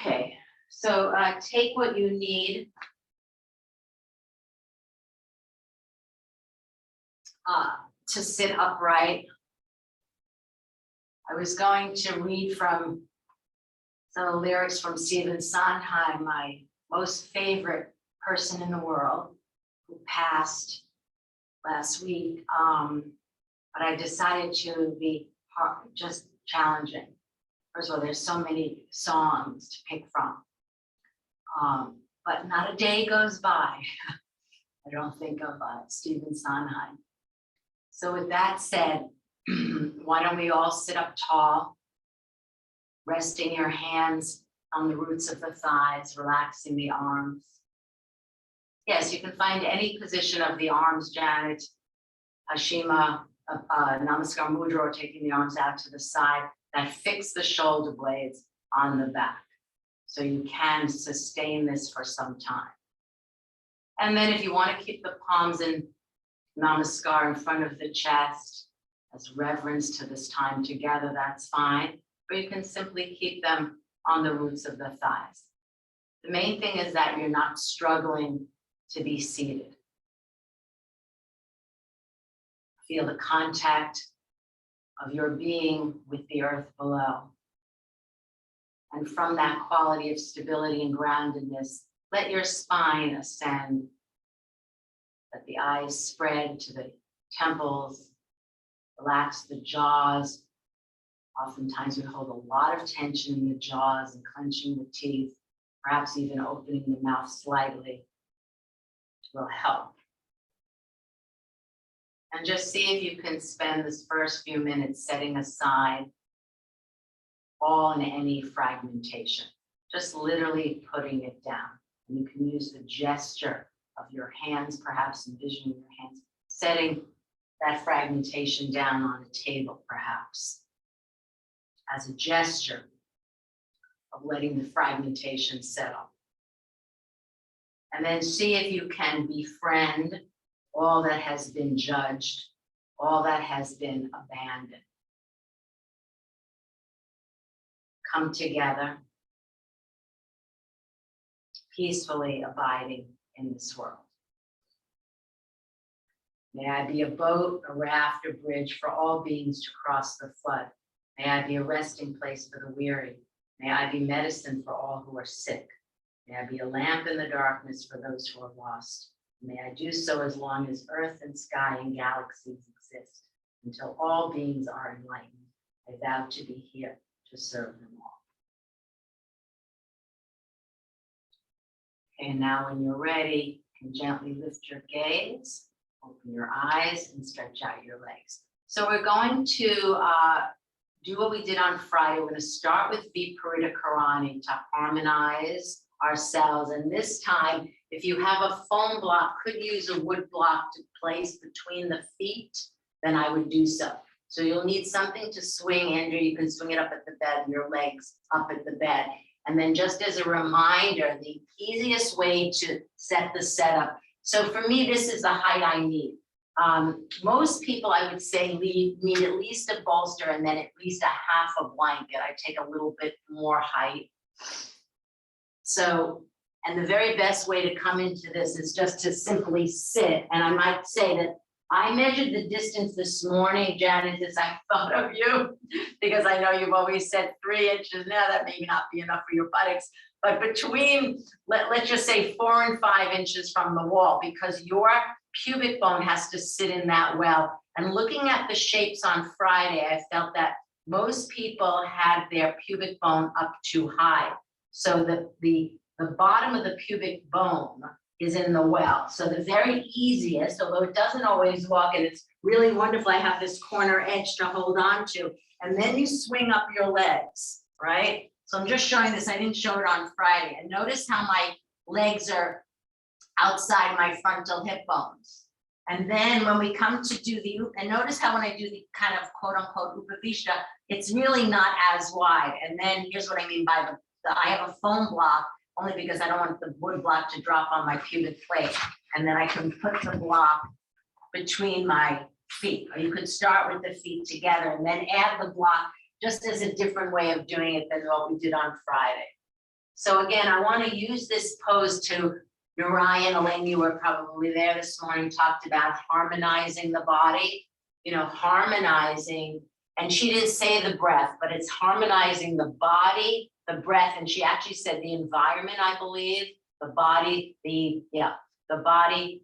Okay, so take what you need. To sit upright. I was going to read from some of the lyrics from Stephen Sondheim, my most favorite person in the world, who passed last week. But I decided to be just challenging. First of all, there's so many songs to pick from. But not a day goes by I don't think of Stephen Sondheim. So with that said, why don't we all sit up tall, resting your hands on the roots of the thighs, relaxing the arms. Yes, you can find any position of the arms, Janet, Hashima, Namaskar Mudra, or taking the arms out to the side that fix the shoulder blades on the back. So you can sustain this for some time. And then if you want to keep the palms in Namaskar in front of the chest as reverence to this time together, that's fine. Or you can simply keep them on the roots of the thighs. The main thing is that you're not struggling to be seated. Feel the contact of your being with the earth below. And from that quality of stability and groundedness, let your spine ascend. Let the eyes spread to the temples, relax the jaws. Oftentimes we hold a lot of tension in the jaws and clenching the teeth, perhaps even opening the mouth slightly will help. And just see if you can spend this first few minutes setting aside all and any fragmentation, just literally putting it down. And you can use the gesture of your hands, perhaps envisioning your hands, setting that fragmentation down on a table, perhaps, as a gesture of letting the fragmentation settle. And then see if you can befriend all that has been judged, all that has been abandoned. Come together, peacefully abiding in this world. May I be a boat, a raft, a bridge for all beings to cross the flood. May I be a resting place for the weary. May I be medicine for all who are sick. May I be a lamp in the darkness for those who are lost. May I do so as long as earth and sky and galaxies exist, until all beings are enlightened. I vow to be here to serve them all. Okay, and now when you're ready, you can gently lift your gaze, open your eyes, and stretch out your legs. So we're going to do what we did on Friday. We're going to start with Viparita Karani to harmonize ourselves. And this time, if you have a foam block, could use a wood block to place between the feet, then I would do so. So you'll need something to swing, Andrew. You can swing it up at the bed, your legs up at the bed. And then just as a reminder, the easiest way to set the setup. So for me, this is the height I need. Most people, I would say, need at least a bolster and then at least a half a blanket. I take a little bit more height. So, and the very best way to come into this is just to simply sit. And I might say that I measured the distance this morning, Janet, as I thought of you, because I know you've always said 3 inches. Now that may not be enough for your buttocks, but between, let's just say 4 and 5 inches from the wall, because your pubic bone has to sit in that well. And looking at the shapes on Friday, I felt that most people had their pubic bone up too high. So the bottom of the pubic bone is in the well. So the very easiest, although it doesn't always walk, and it's really wonderful, I have this corner edge to hold on to, and then you swing up your legs, right? So I'm just showing this, I didn't show it on Friday, and notice how my legs are outside my frontal hip bones. And then when we come to do the, and notice how when I do the kind of quote unquote Upavishta, it's really not as wide. And then here's what I mean by I have a foam block, only because I don't want the wood block to drop on my pubic plate. And then I can put the block between my feet. Or you could start with the feet together and then add the block just as a different way of doing it than what we did on Friday. So again, I want to use this pose to, Narayan, Elaine, you were probably there this morning, talked about harmonizing the body, harmonizing, and she didn't say the breath, but it's harmonizing the body, the breath, and she actually said the environment, I believe, the body, the body,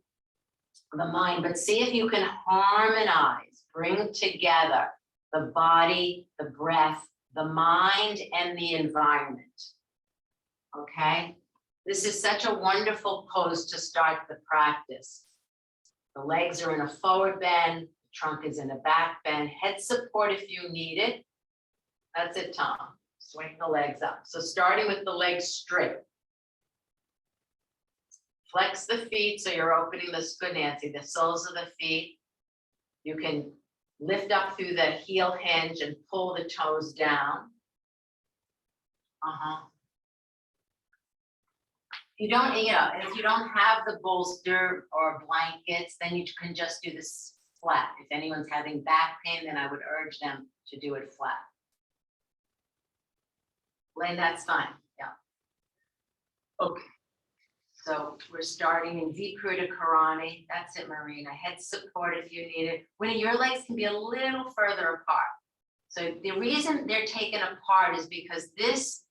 the mind, but see if you can harmonize, bring together the body, the breath, the mind, and the environment. Okay, this is such a wonderful pose to start the practice. The legs are in a forward bend, the trunk is in a back bend, head support if you need it. That's it, Tom. Swing the legs up. So starting with the legs straight. Flex the feet so you're opening this, good Nancy, the soles of the feet. You can lift up through the heel hinge and pull the toes down. You don't, if you don't have the bolster or blankets, then you can just do this flat. If anyone's having back pain, then I would urge them to do it flat. Lane, that's fine, yeah. Okay, so we're starting in Vikrita Karani. That's it, Marina. Head support if you need it. Winnie, your legs can be a little further apart. So the reason they're taken apart is because this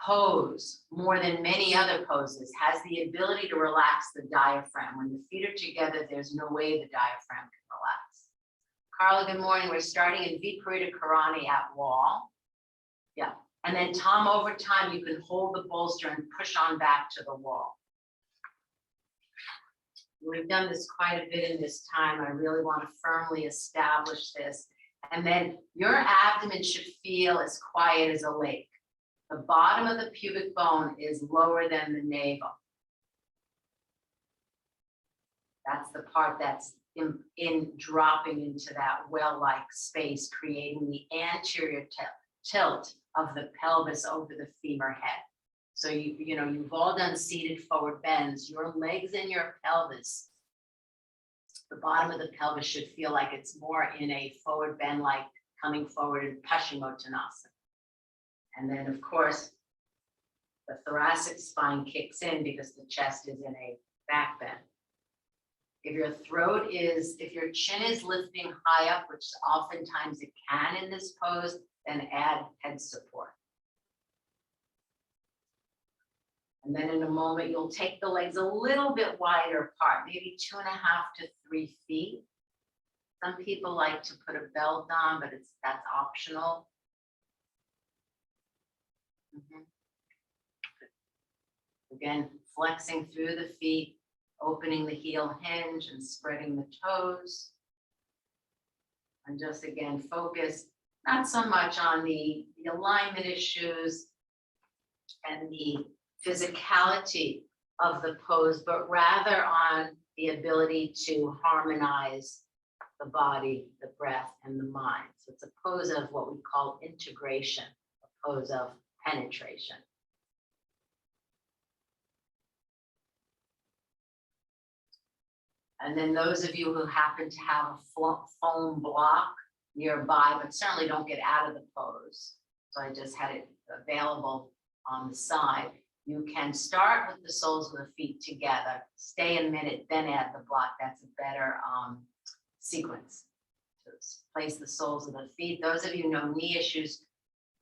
pose, more than many other poses, has the ability to relax the diaphragm. When the feet are together, there's no way the diaphragm can relax. Carla, good morning. We're starting in Vikrita Karani at wall. Yeah, and then Tom, over time, you can hold the bolster and push on back to the wall. We've done this quite a bit in this time. I really want to firmly establish this. And then your abdomen should feel as quiet as a lake. The bottom of the pubic bone is lower than the navel. That's the part that's in dropping into that well-like space, creating the anterior tilt of the pelvis over the femur head. So you've all done seated forward bends. Your legs and your pelvis, the bottom of the pelvis should feel like it's more in a forward bend, like coming forward in Paschimottanasana. And then, of course, the thoracic spine kicks in because the chest is in a back bend. If your chin is lifting high up, which oftentimes it can in this pose, then add head support. And then in a moment, you'll take the legs a little bit wider apart, maybe 2.5 to 3 feet. Some people like to put a belt on, but that's optional. Again, flexing through the feet, opening the heel hinge and spreading the toes. And just again, focus not so much on the alignment issues and the physicality of the pose, but rather on the ability to harmonize the body, the breath, and the mind. So it's a pose of what we call integration, a pose of penetration. And then those of you who happen to have a foam block nearby, but certainly don't get out of the pose, so I just had it available on the side, you can start with the soles of the feet together, stay a minute, then add the block. That's a better sequence. So place the soles of the feet. Those of you who know knee issues,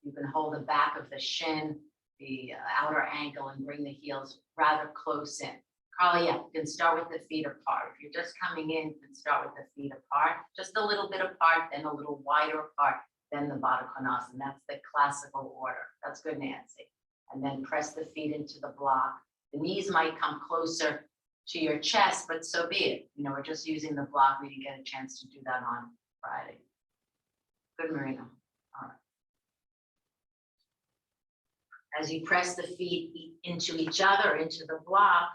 you can hold the back of the shin, the outer ankle, and bring the heels rather close in. Carly, yeah, you can start with the feet apart. If you're just coming in, you can start with the feet apart, just a little bit apart, then a little wider apart, then the Baddha Konasana. That's the classical order. That's good, Nancy. And then press the feet into the block. The knees might come closer to your chest, but so be it. We're just using the block. We didn't get a chance to do that on Friday. Good, Marina. All right. As you press the feet into each other, into the block,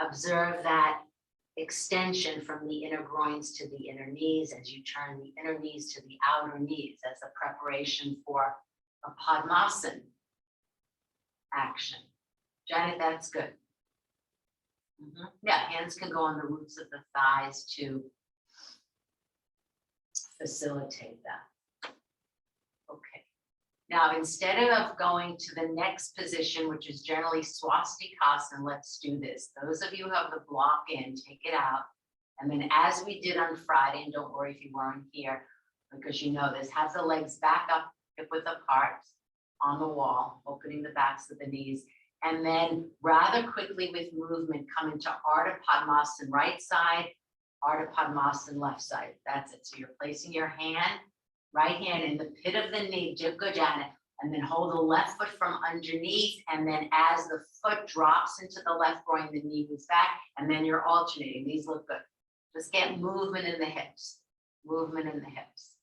observe that extension from the inner groins to the inner knees as you turn the inner knees to the outer knees as a preparation for a Padmasana action. Janet, that's good. Yeah, hands can go on the roots of the thighs to facilitate that. Okay. Now, instead of going to the next position, which is generally Swastikasana, let's do this. Those of you who have the block in, take it out. And then as we did on Friday, and don't worry if you weren't here, because you know this, have the legs back up, hip width apart on the wall, opening the backs of the knees. And then rather quickly with movement, come into Ardha Padmasana right side, Ardha Padmasana left side. That's it. So you're placing your hand, right hand in the pit of the knee, good, Janet, and then hold the left foot from underneath. And then as the foot drops into the left groin, the knee moves back, and then you're alternating. These look good. Just get movement in the hips, movement in the hips.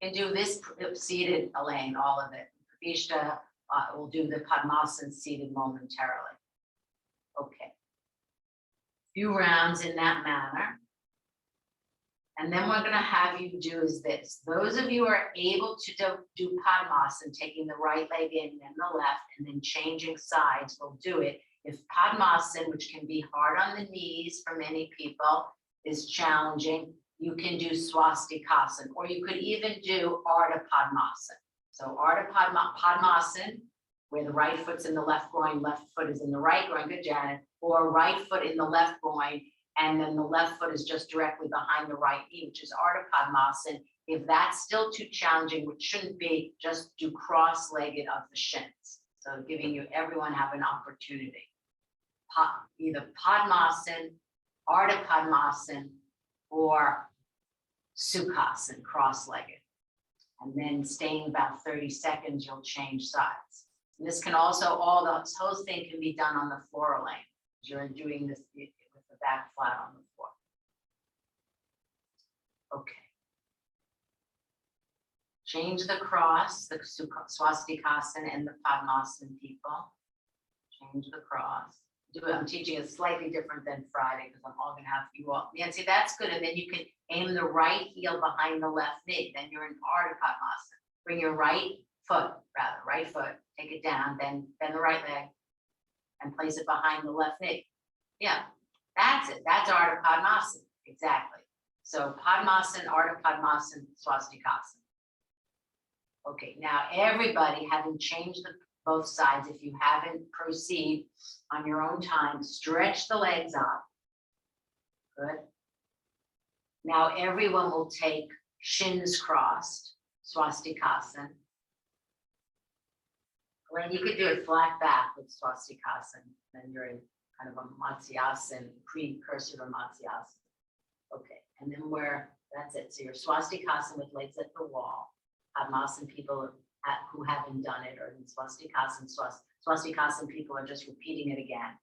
You can do this seated, Elaine, all of it. Pravishta will do the Padmasana seated momentarily. Okay. Few rounds in that manner. And then we're going to have you do is this. Those of you who are able to do Padmasana, taking the right leg in and then the left, and then changing sides, will do it. If Padmasana, which can be hard on the knees for many people, is challenging, you can do Swastikasana, or you could even do Ardha Padmasana. So Ardha Padmasana, where the right foot's in the left groin, left foot is in the right groin, good Janet, or right foot in the left groin, and then the left foot is just directly behind the right knee, which is Ardha Padmasana. If that's still too challenging, which shouldn't be, just do cross-legged of the shins. So giving you, everyone have an opportunity. Either Padmasana, Ardha Padmasana, or Sukhasana, cross-legged. And then staying about 30 seconds, you'll change sides. And this can also, this whole thing can be done on the floor, Elaine. You're doing this with the back flat on the floor. Okay. Change the cross, the Swastikasana and the Padmasana people. Change the cross. I'm teaching it slightly different than Friday because I'm all going to have you all. Nancy, that's good. And then you can aim the right heel behind the left knee. Then you're in Ardha Padmasana. Bring your right foot, take it down, then bend the right leg and place it behind the left knee. Yeah, that's it. That's Ardha Padmasana. Exactly. So Padmasana, Ardha Padmasana, Swastikasana. Okay, now everybody having changed both sides, if you haven't, proceed on your own time. Stretch the legs up. Good. Now everyone will take shins crossed, Swastikasana. When you could do it flat back with Swastikasana, then you're in kind of a Matsyasana, precursor to Matsyasana. Okay, and then that's it. So you're Swastikasana with legs at the wall. Padmasana people who haven't done it, or in Swastikasana people are just repeating it again.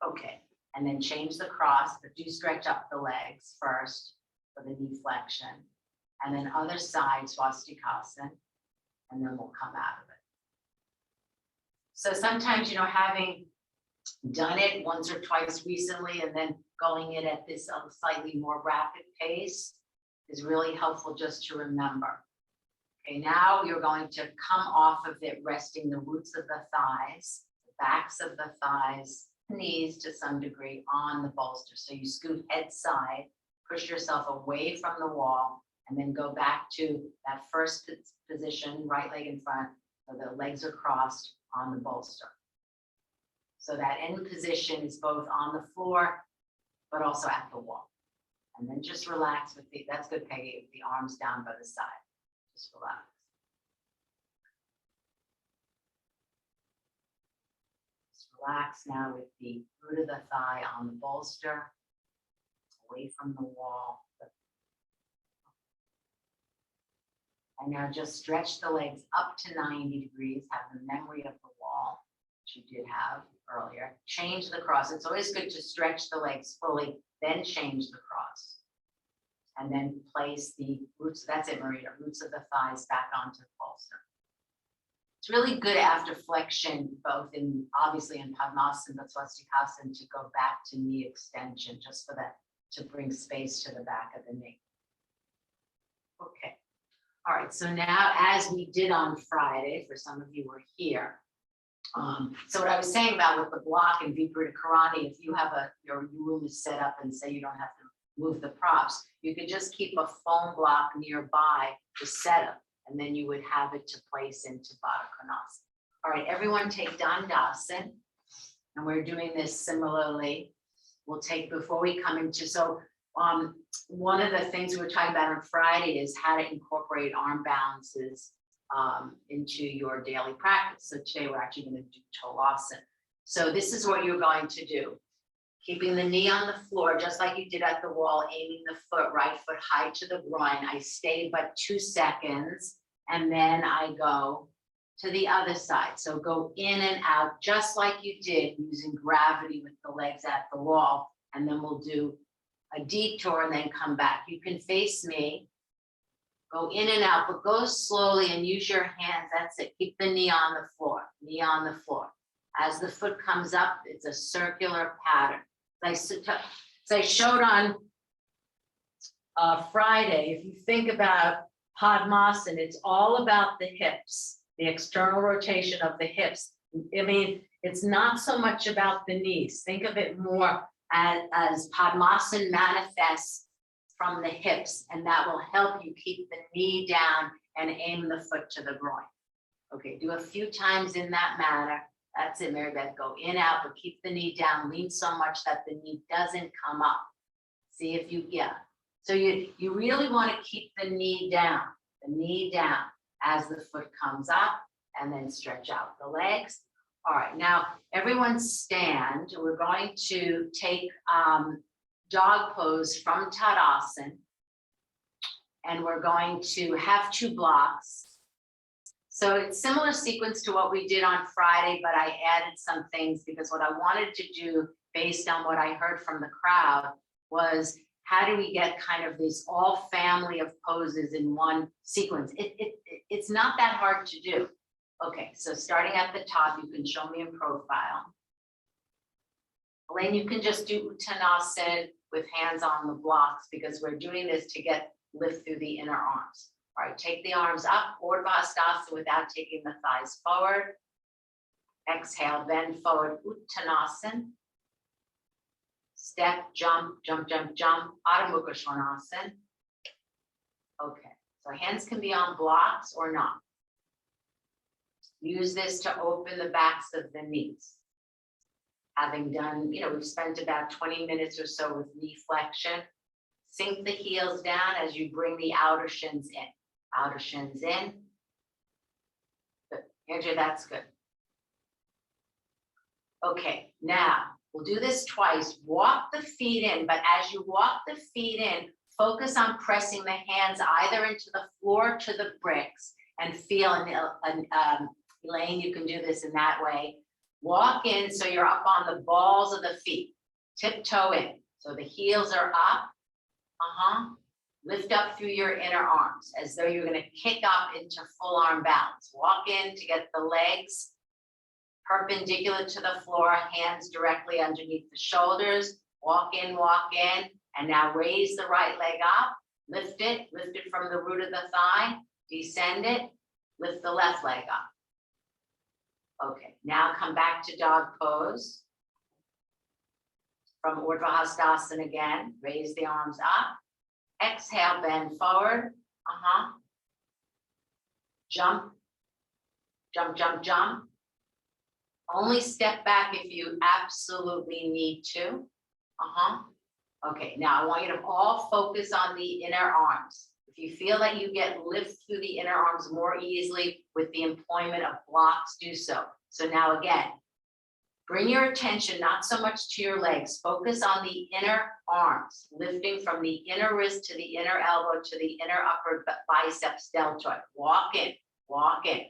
Okay, and then change the cross, but do stretch up the legs first for the knee flexion, and then other side Swastikasana, and then we'll come out of it. So sometimes, having done it once or twice recently and then going in at this slightly more rapid pace is really helpful just to remember. Okay, now you're going to come off of it, resting the roots of the thighs, the backs of the thighs, knees to some degree on the bolster. So you scoot head side, push yourself away from the wall, and then go back to that first position, right leg in front, so the legs are crossed on the bolster. So that end position is both on the floor, but also at the wall. And then just relax with that's good, Peggy, the arms down by the side. Just relax. Just relax now with the root of the thigh on the bolster, away from the wall. And now just stretch the legs up to 90 degrees, have the memory of the wall, which you did have earlier. Change the cross. It's always good to stretch the legs fully, then change the cross. And then place the roots, that's it, Marita, roots of the thighs back onto the bolster. It's really good after flexion, both obviously in Padmasana, but Swastikasana, to go back to knee extension, just for that, to bring space to the back of the knee. Okay. All right, so now as we did on Friday, for some of you who were here, so what I was saying about with the block and Viparita Karani, if you have your room is set up and say you don't have to move the props. You could just keep a foam block nearby to set up, and then you would have it to place into Baddha Konasana. All right, everyone take Dandasana, and we're doing this similarly. We'll take, before we come into, so one of the things we were talking about on Friday is how to incorporate arm balances into your daily practice. So today we're actually going to do Tolasana. So this is what you're going to do. Keeping the knee on the floor, just like you did at the wall, aiming the foot, right foot high to the groin. I stay but 2 seconds, and then I go to the other side. So go in and out, just like you did, using gravity with the legs at the wall. And then we'll do a detour and then come back. You can face me, go in and out, but go slowly and use your hands. That's it. Keep the knee on the floor, knee on the floor. As the foot comes up, it's a circular pattern. So I showed on Friday, if you think about Padmasana, it's all about the hips, the external rotation of the hips. I mean, it's not so much about the knees. Think of it more as Padmasana manifests from the hips, and that will help you keep the knee down and aim the foot to the groin. Okay, do a few times in that manner. That's it, Mary Beth. Go in, out, but keep the knee down. Lean so much that the knee doesn't come up. See if you, yeah. So you really want to keep the knee down as the foot comes up, and then stretch out the legs. All right, now everyone stand. We're going to take dog pose from Tadasana, and we're going to have 2 blocks. So it's similar sequence to what we did on Friday, but I added some things because what I wanted to do based on what I heard from the crowd was, how do we get kind of this all family of poses in one sequence? It's not that hard to do. Okay, so starting at the top, you can show me in profile. Elaine, you can just do Uttanasana with hands on the blocks because we're doing this to get lift through the inner arms. All right, take the arms up, Urdhva Hastasana without taking the thighs forward. Exhale, bend forward, Uttanasana. Step, jump, jump, jump, jump, Adho Mukha Svanasana. Okay, so hands can be on blocks or not. Use this to open the backs of the knees. Having done, we've spent about 20 minutes or so with knee flexion. Sink the heels down as you bring the outer shins in. Outer shins in. Good. Andrea, that's good. Okay, now we'll do this twice. Walk the feet in, but as you walk the feet in, focus on pressing the hands either into the floor to the bricks and feel, Elaine, you can do this in that way. Walk in so you're up on the balls of the feet. Tiptoe in. So the heels are up. Lift up through your inner arms as though you're going to kick up into full arm balance. Walk in to get the legs perpendicular to the floor, hands directly underneath the shoulders. Walk in, and now raise the right leg up. Lift it from the root of the thigh. Descend it, lift the left leg up. Okay, now come back to dog pose. From Urdhva Hastasana again, raise the arms up. Exhale, bend forward. Jump, jump, jump, jump. Only step back if you absolutely need to. Okay, now I want you to all focus on the inner arms. If you feel that you get lift through the inner arms more easily with the employment of blocks, do so. So now again, bring your attention not so much to your legs. Focus on the inner arms, lifting from the inner wrist to the inner elbow to the inner upper biceps deltoid. Walk in, walk in,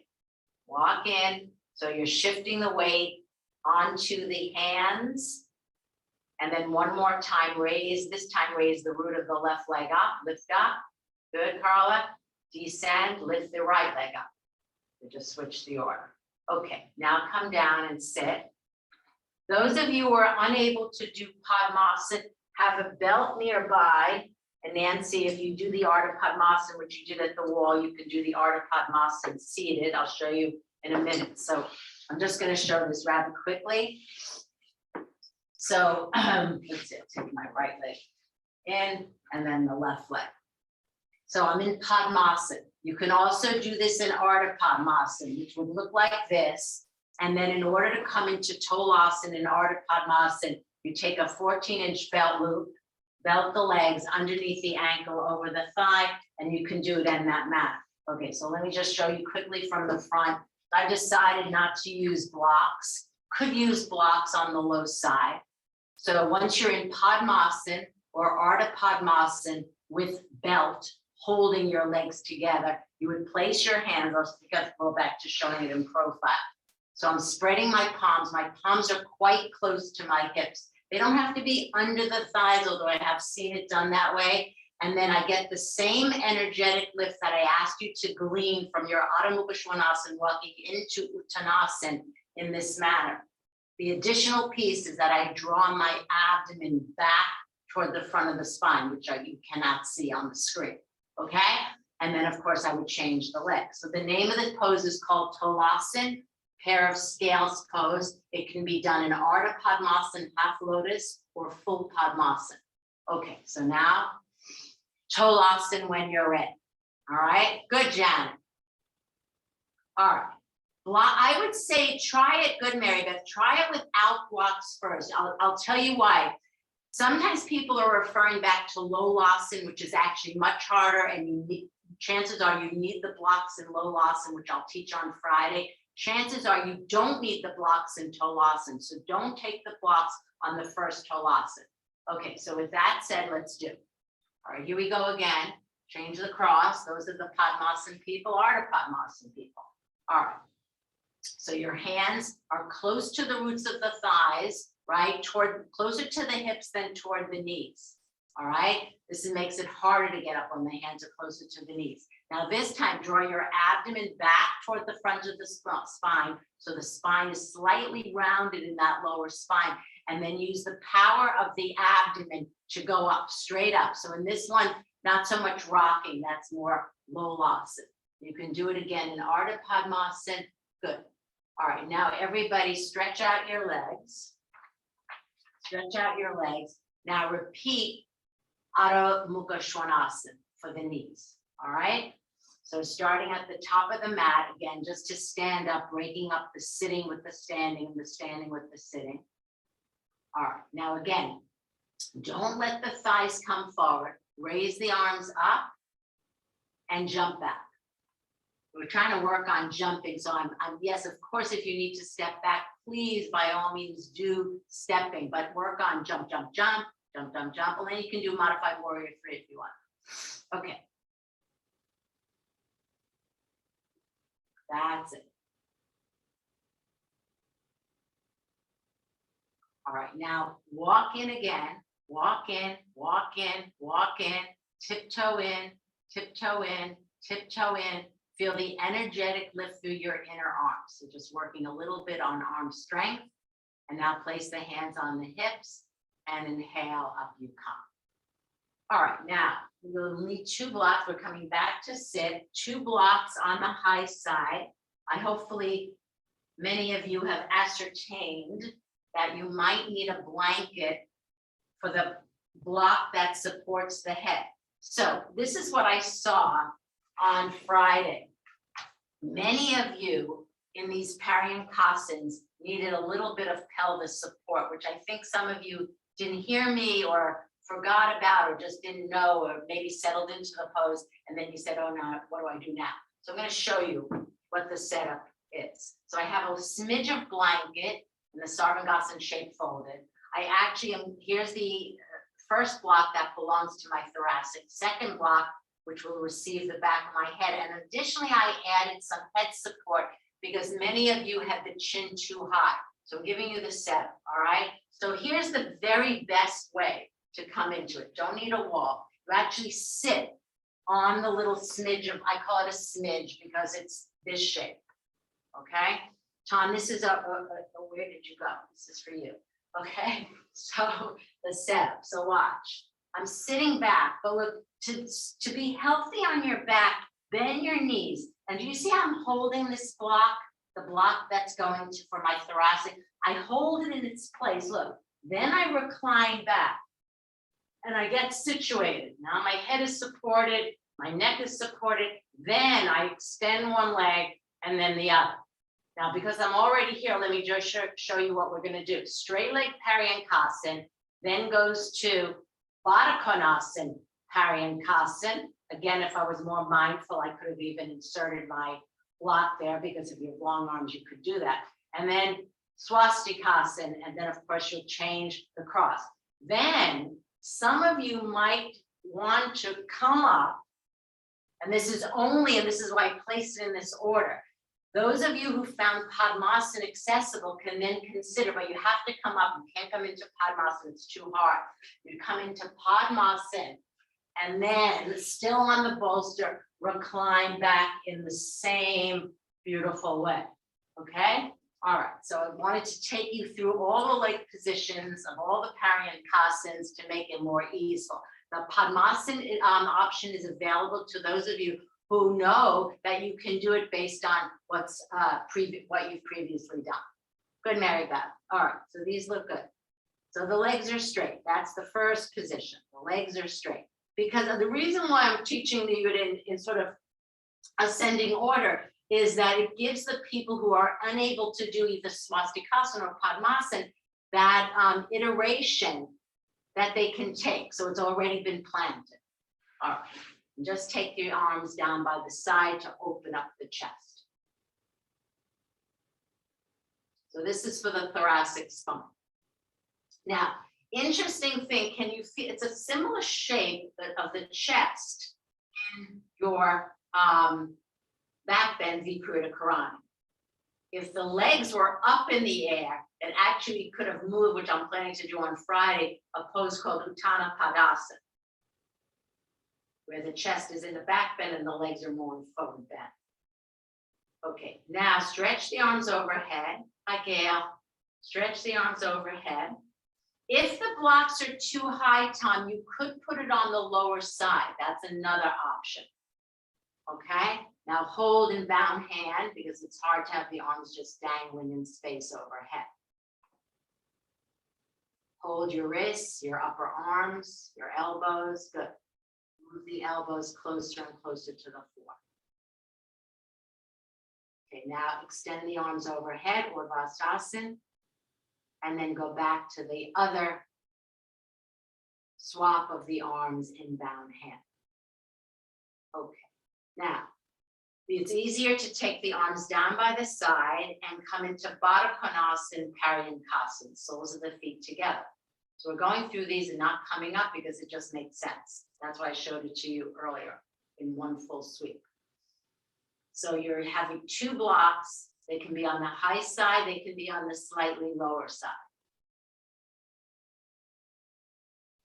walk in. So you're shifting the weight onto the hands. And then one more time, this time raise the root of the left leg up, lift up. Good, Carla. Descend, lift the right leg up. We just switch the order. Okay, now come down and sit. Those of you who are unable to do Padmasana, have a belt nearby. And Nancy, if you do the Art of Padmasana, which you did at the wall, you can do the Art of Padmasana seated. I'll show you in a minute. So I'm just going to show this rather quickly. So let's see, I'll take my right leg in, and then the left leg. So I'm in Padmasana. You can also do this in Ardha Padmasana, which would look like this. And then in order to come into Tolasana and Ardha Padmasana, you take a 14-inch belt loop, belt the legs underneath the ankle over the thigh, and you can do it on that mat. Okay, so let me just show you quickly from the front. I decided not to use blocks, could use blocks on the low side. So once you're in Padmasana or Ardha Padmasana with belt, holding your legs together, you would place your hands, I'll go back to showing it in profile. So I'm spreading my palms are quite close to my hips. They don't have to be under the thighs, although I have seen it done that way. And then I get the same energetic lift that I asked you to glean from your Adho Mukha Svanasana walking into Uttanasana in this manner. The additional piece is that I draw my abdomen back toward the front of the spine, which you cannot see on the screen, okay? And then of course I would change the legs. So the name of the pose is called Tolasana, pair of scales pose. It can be done in Ardha Padmasana, half lotus, or full Padmasana. Okay, so now Tolasana when you're ready. All right, good, Janet. All right. I would say try it, good Mary Beth, try it without blocks first. I'll tell you why. Sometimes people are referring back to Lolasana, which is actually much harder, and chances are you need the blocks in Lolasana, which I'll teach on Friday. Chances are you don't need the blocks in Tolasana, so don't take the blocks on the first Tolasana. Okay, so with that said, let's do. All right, here we go again. Change the cross. Those are the Padmasana people, Ardha Padmasana people. All right. So your hands are close to the roots of the thighs, right? Closer to the hips than toward the knees. All right. This makes it harder to get up when the hands are closer to the knees. Now this time, draw your abdomen back toward the front of the spine. So the spine is slightly rounded in that lower spine. And then use the power of the abdomen to go up, straight up. So in this one, not so much rocking, that's more Lolasana. You can do it again in Ardha Padmasana. Good. All right, now everybody stretch out your legs. Stretch out your legs. Now repeat Adho Mukha Svanasana for the knees. All right. So starting at the top of the mat, again, just to stand up, breaking up the sitting with the standing and the standing with the sitting. All right, now again, don't let the thighs come forward. Raise the arms up and jump back. We're trying to work on jumping. So I'm yes, of course, if you need to step back, please, by all means, do stepping, but work on jump, jump, jump, jump, jump, jump. And then you can do modified warrior 3 if you want. Okay. That's it. All right, now walk in again, walk in, walk in, walk in, tiptoe in, tiptoe in, tiptoe in. Feel the energetic lift through your inner arms. So just working a little bit on arm strength. And now place the hands on the hips and inhale, up you come. All right, now we'll need 2 blocks. We're coming back to sit, 2 blocks on the high side. Hopefully many of you have ascertained that you might need a blanket for the block that supports the head. So this is what I saw on Friday. Many of you in these Paryankasans needed a little bit of pelvis support, which I think some of you didn't hear me or forgot about or just didn't know or maybe settled into the pose and then you said, oh no, what do I do now? So I'm going to show you what the setup is. So I have a smidge of blanket in the Sarvangasana shape folded. I actually am, here's the first block that belongs to my thoracic, second block, which will receive the back of my head. And additionally, I added some head support because many of you have the chin too high. So I'm giving you the setup, all right? So here's the very best way to come into it. Don't need a wall. You actually sit on the little smidge of, I call it a smidge because it's this shape, okay? Tom, this is where did you go? This is for you, okay? So the setup, so watch. I'm sitting back, but look, to be healthy on your back, bend your knees. And do you see how I'm holding this block, the block that's going to, for my thoracic? I hold it in its place, look. Then I recline back. and I get situated. Now my head is supported, my neck is supported, then I extend one leg and then the other. Now, because I'm already here, let me just show you what we're gonna do. Straight leg Paryankasan, then goes to Baddha Konasana, Paryankasan. Again, if I was more mindful, I could have even inserted my block there, because if you have long arms, you could do that. And then Swastikasana, and then of course you'll change the cross. Then some of you might want to come up, and this is only, and this is why I placed it in this order. Those of you who found Padmasana accessible can then consider, but you have to come up. You can't come into Padmasana, it's too hard. You come into Padmasana, and then still on the bolster, recline back in the same beautiful way. Okay? All right, so I wanted to take you through all the leg positions of all the Paryankasans to make it more easeful. The Padmasana option is available to those of you who know that you can do it based on what you've previously done. Good, Mary Beth. All right, so these look good. So the legs are straight. That's the first position. The legs are straight. Because of the reason why I'm teaching you in sort of ascending order is that it gives the people who are unable to do either Swastikasana or Padmasana that iteration that they can take. So it's already been planted. All right. And just take your arms down by the side to open up the chest. So this is for the thoracic spine. Now, interesting thing, can you feel, it's a similar shape of the chest in your back bend, Viparita Karani. If the legs were up in the air, it actually could have moved, which I'm planning to do on Friday, a pose called Uttana Padasana, where the chest is in the back bend and the legs are more in forward bend. Okay, now stretch the arms overhead. Hi, Gail. Stretch the arms overhead. If the blocks are too high, Tom, you could put it on the lower side. That's another option. Okay, now hold in bound hand because it's hard to have the arms just dangling in space overhead. Hold your wrists, your upper arms, your elbows. Good. Move the elbows closer and closer to the floor. Okay, now extend the arms overhead, Urdhvastasana, and then go back to the other swap of the arms in bound hand. Okay, now it's easier to take the arms down by the side and come into Baddha Konasana, Paryankasana, soles of the feet together. So we're going through these and not coming up because it just makes sense. That's why I showed it to you earlier in one full sweep. So you're having two blocks. They can be on the high side, they can be on the slightly lower side.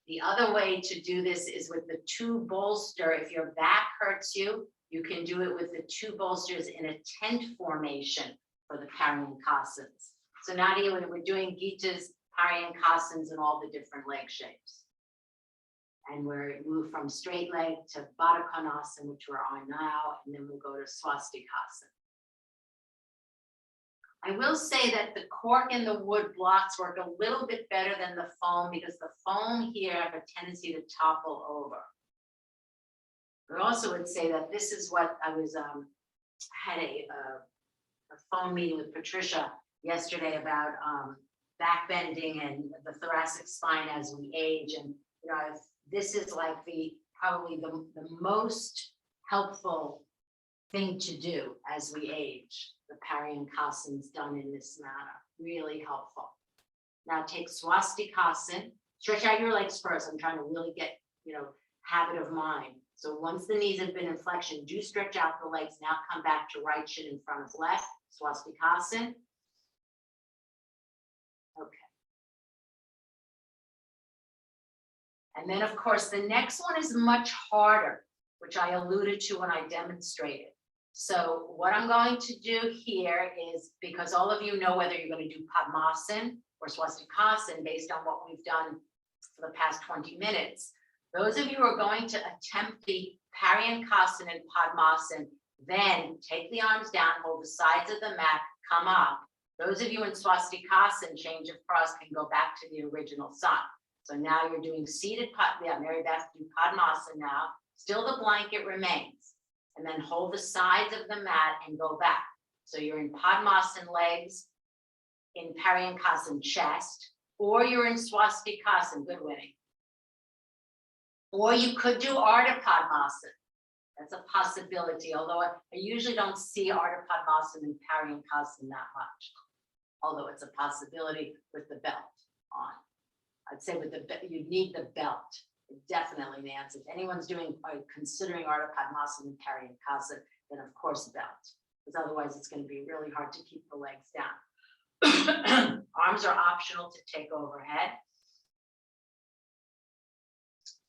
The other way to do this is with the two bolster. If your back hurts you, you can do it with the two bolsters in a tent formation for the Paryankasanas. So Nadia, when we're doing Gita's Paryankasans and all the different leg shapes. And we're moved from straight leg to Baddha Konasana, which we're on now, and then we'll go to Swastikasana. I will say that the cork and the wood blocks work a little bit better than the foam because the foam here have a tendency to topple over. I also would say that this is what I was, had a phone meeting with Patricia yesterday about back bending and the thoracic spine as we age. And you know, this is like probably the most helpful thing to do as we age. The Paryankasanas done in this manner, really helpful. Now take Swastikasana, stretch out your legs first. I'm trying to really get, habit of mind. So once the knees have been in flexion, do stretch out the legs. Now come back to right shin in front of left, Swastikasana. Okay. And then of course, the next one is much harder, which I alluded to when I demonstrated. So what I'm going to do here is, because all of you know whether you're going to do Padmasana or Swastikasana based on what we've done for the past 20 minutes, those of you who are going to attempt the Paryankasana and Padmasana, then take the arms down, hold the sides of the mat, come up. Those of you in Swastikasana, change of cross, can go back to the original side. So now you're doing seated Mary Beth, do Padmasana now. Still the blanket remains. And then hold the sides of the mat and go back. So you're in Padmasana legs, in Paryankasana chest, or you're in Swastikasana, good winning. Or you could do Ardha Padmasana. That's a possibility, although I usually don't see Ardha Padmasana and Paryankasana that much. Although it's a possibility with the belt on. I'd say with the you need the belt. Definitely, Nancy. If anyone's considering Ardha Padmasana and Paryankasana, then of course belt. Because otherwise it's going to be really hard to keep the legs down. Arms are optional to take overhead.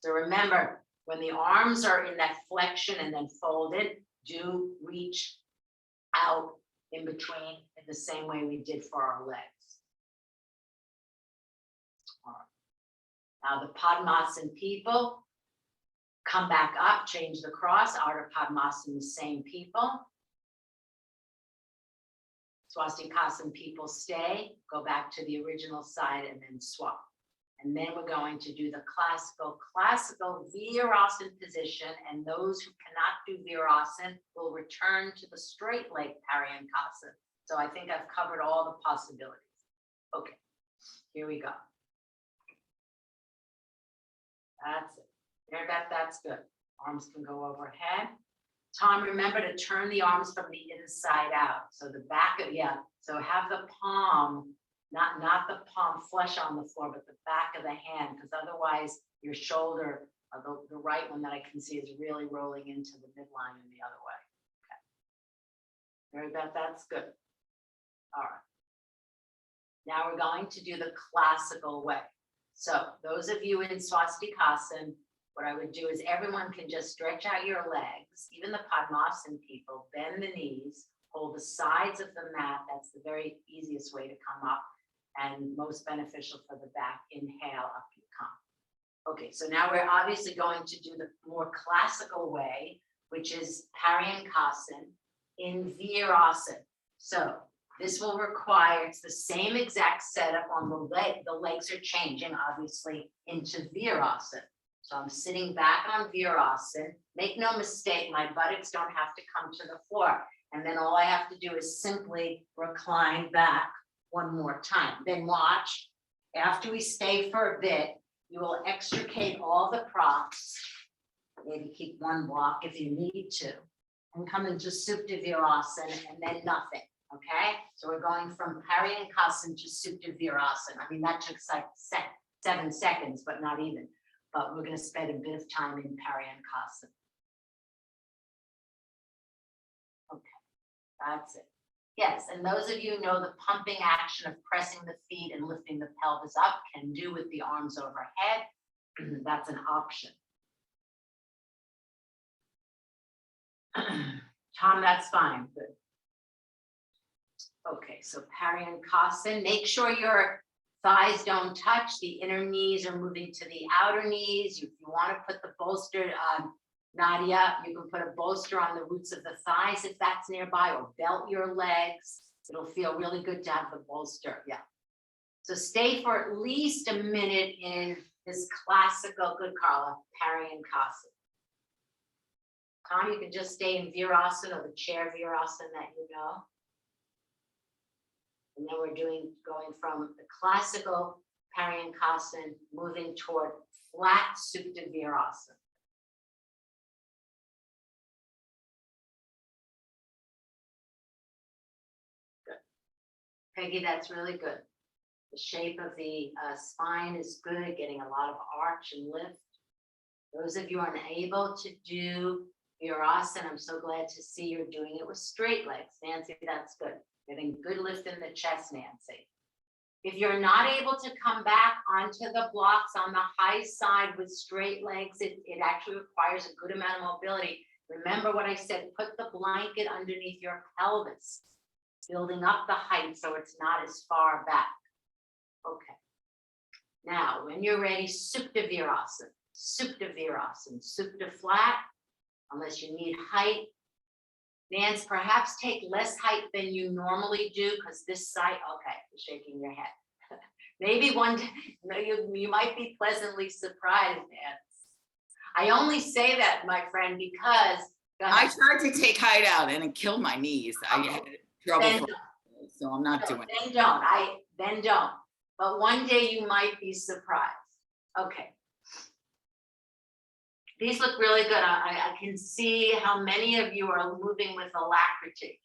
So remember, when the arms are in that flexion and then folded, do reach out in between in the same way we did for our legs. All right. Now the Padmasana people, come back up, change the cross, Ardha Padmasana, the same people. Swastikasana people stay, go back to the original side and then swap. And then we're going to do the classical Virasana position, and those who cannot do Virasana will return to the straight leg Paryankasana. So I think I've covered all the possibilities. Okay, here we go. That's it. There, that's good. Arms can go overhead. Tom, remember to turn the arms from the inside out. So the back of, so have the palm, not the palm flush on the floor, but the back of the hand, because otherwise your shoulder, the right one that I can see, is really rolling into the midline and the other way. Okay. Very good, that's good. All right. Now we're going to do the classical way. So those of you in Swastikasana, what I would do is everyone can just stretch out your legs, even the Padmasana people, bend the knees, hold the sides of the mat. That's the very easiest way to come up and most beneficial for the back. Inhale, up you come. Okay, so now we're obviously going to do the more classical way, which is Paryankasana in Virasana. So this will require, it's the same exact setup on the leg. The legs are changing, obviously, into Virasana. So I'm sitting back on Virasana. Make no mistake, my buttocks don't have to come to the floor. And then all I have to do is simply recline back one more time. Then watch, after we stay for a bit, you will extricate all the props. Maybe keep one block if you need to. And come into Supta Virasana and then nothing. Okay? So we're going from Paryankasana to Supta Virasana. I mean, that took like 7 seconds, but not even. But we're going to spend a bit of time in Paryankasana. Okay, that's it. Yes, and those of you who know the pumping action of pressing the feet and lifting the pelvis up can do with the arms overhead. That's an option. Tom, that's fine. Good. Okay, so Paryankasana. Make sure your thighs don't touch. The inner knees are moving to the outer knees. If you want to put the bolster on, Nadia, you can put a bolster on the roots of the thighs if that's nearby, or belt your legs. It'll feel really good to have the bolster. Yeah. So stay for at least a minute in this classical, good Carla, Paryankasana. Tom, you can just stay in Virasana or the chair Virasana that you know. And then we're going from the classical Paryankasana, moving toward flat Supta Virasana. Good. Peggy, that's really good. The shape of the spine is good, getting a lot of arch and lift. Those of you who are unable to do Virasana, I'm so glad to see you're doing it with straight legs. Nancy, that's good. Getting good lift in the chest, Nancy. If you're not able to come back onto the blocks on the high side with straight legs, it actually requires a good amount of mobility. Remember what I said, put the blanket underneath your pelvis, building up the height so it's not as far back. Okay. Now, when you're ready, Supta Virasana, Supta Virasana, Supta flat, unless you need height. Nance, perhaps take less height than you normally do, because this side, okay, you're shaking your head. Maybe one day, you might be pleasantly surprised, Nancy. I only say that, my friend, because. Go I ahead. tried to take height out and it killed my knees. I had trouble, Then so I'm not No, doing it. then don't. But one day you might be surprised. Okay. These look really good. I can see how many of you are moving with alacrity.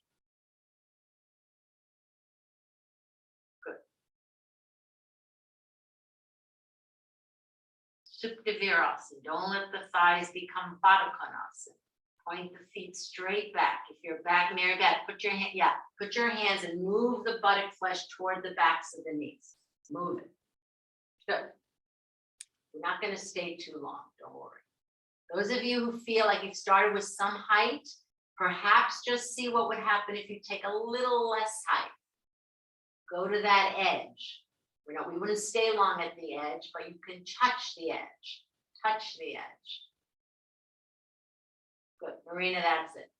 Good. Supta Virasana. Don't let the thighs become Baddha Konasana. Point the feet straight back. If you're back, Mary Beth, put your hands and move the buttock flesh toward the backs of the knees. Move it. Good. We're not going to stay too long. Don't worry. Those of you who feel like you've started with some height, perhaps just see what would happen if you take a little less height. Go to that edge. We wouldn't stay long at the edge, but you can touch the edge. Touch the edge. Good, Marina, that's it.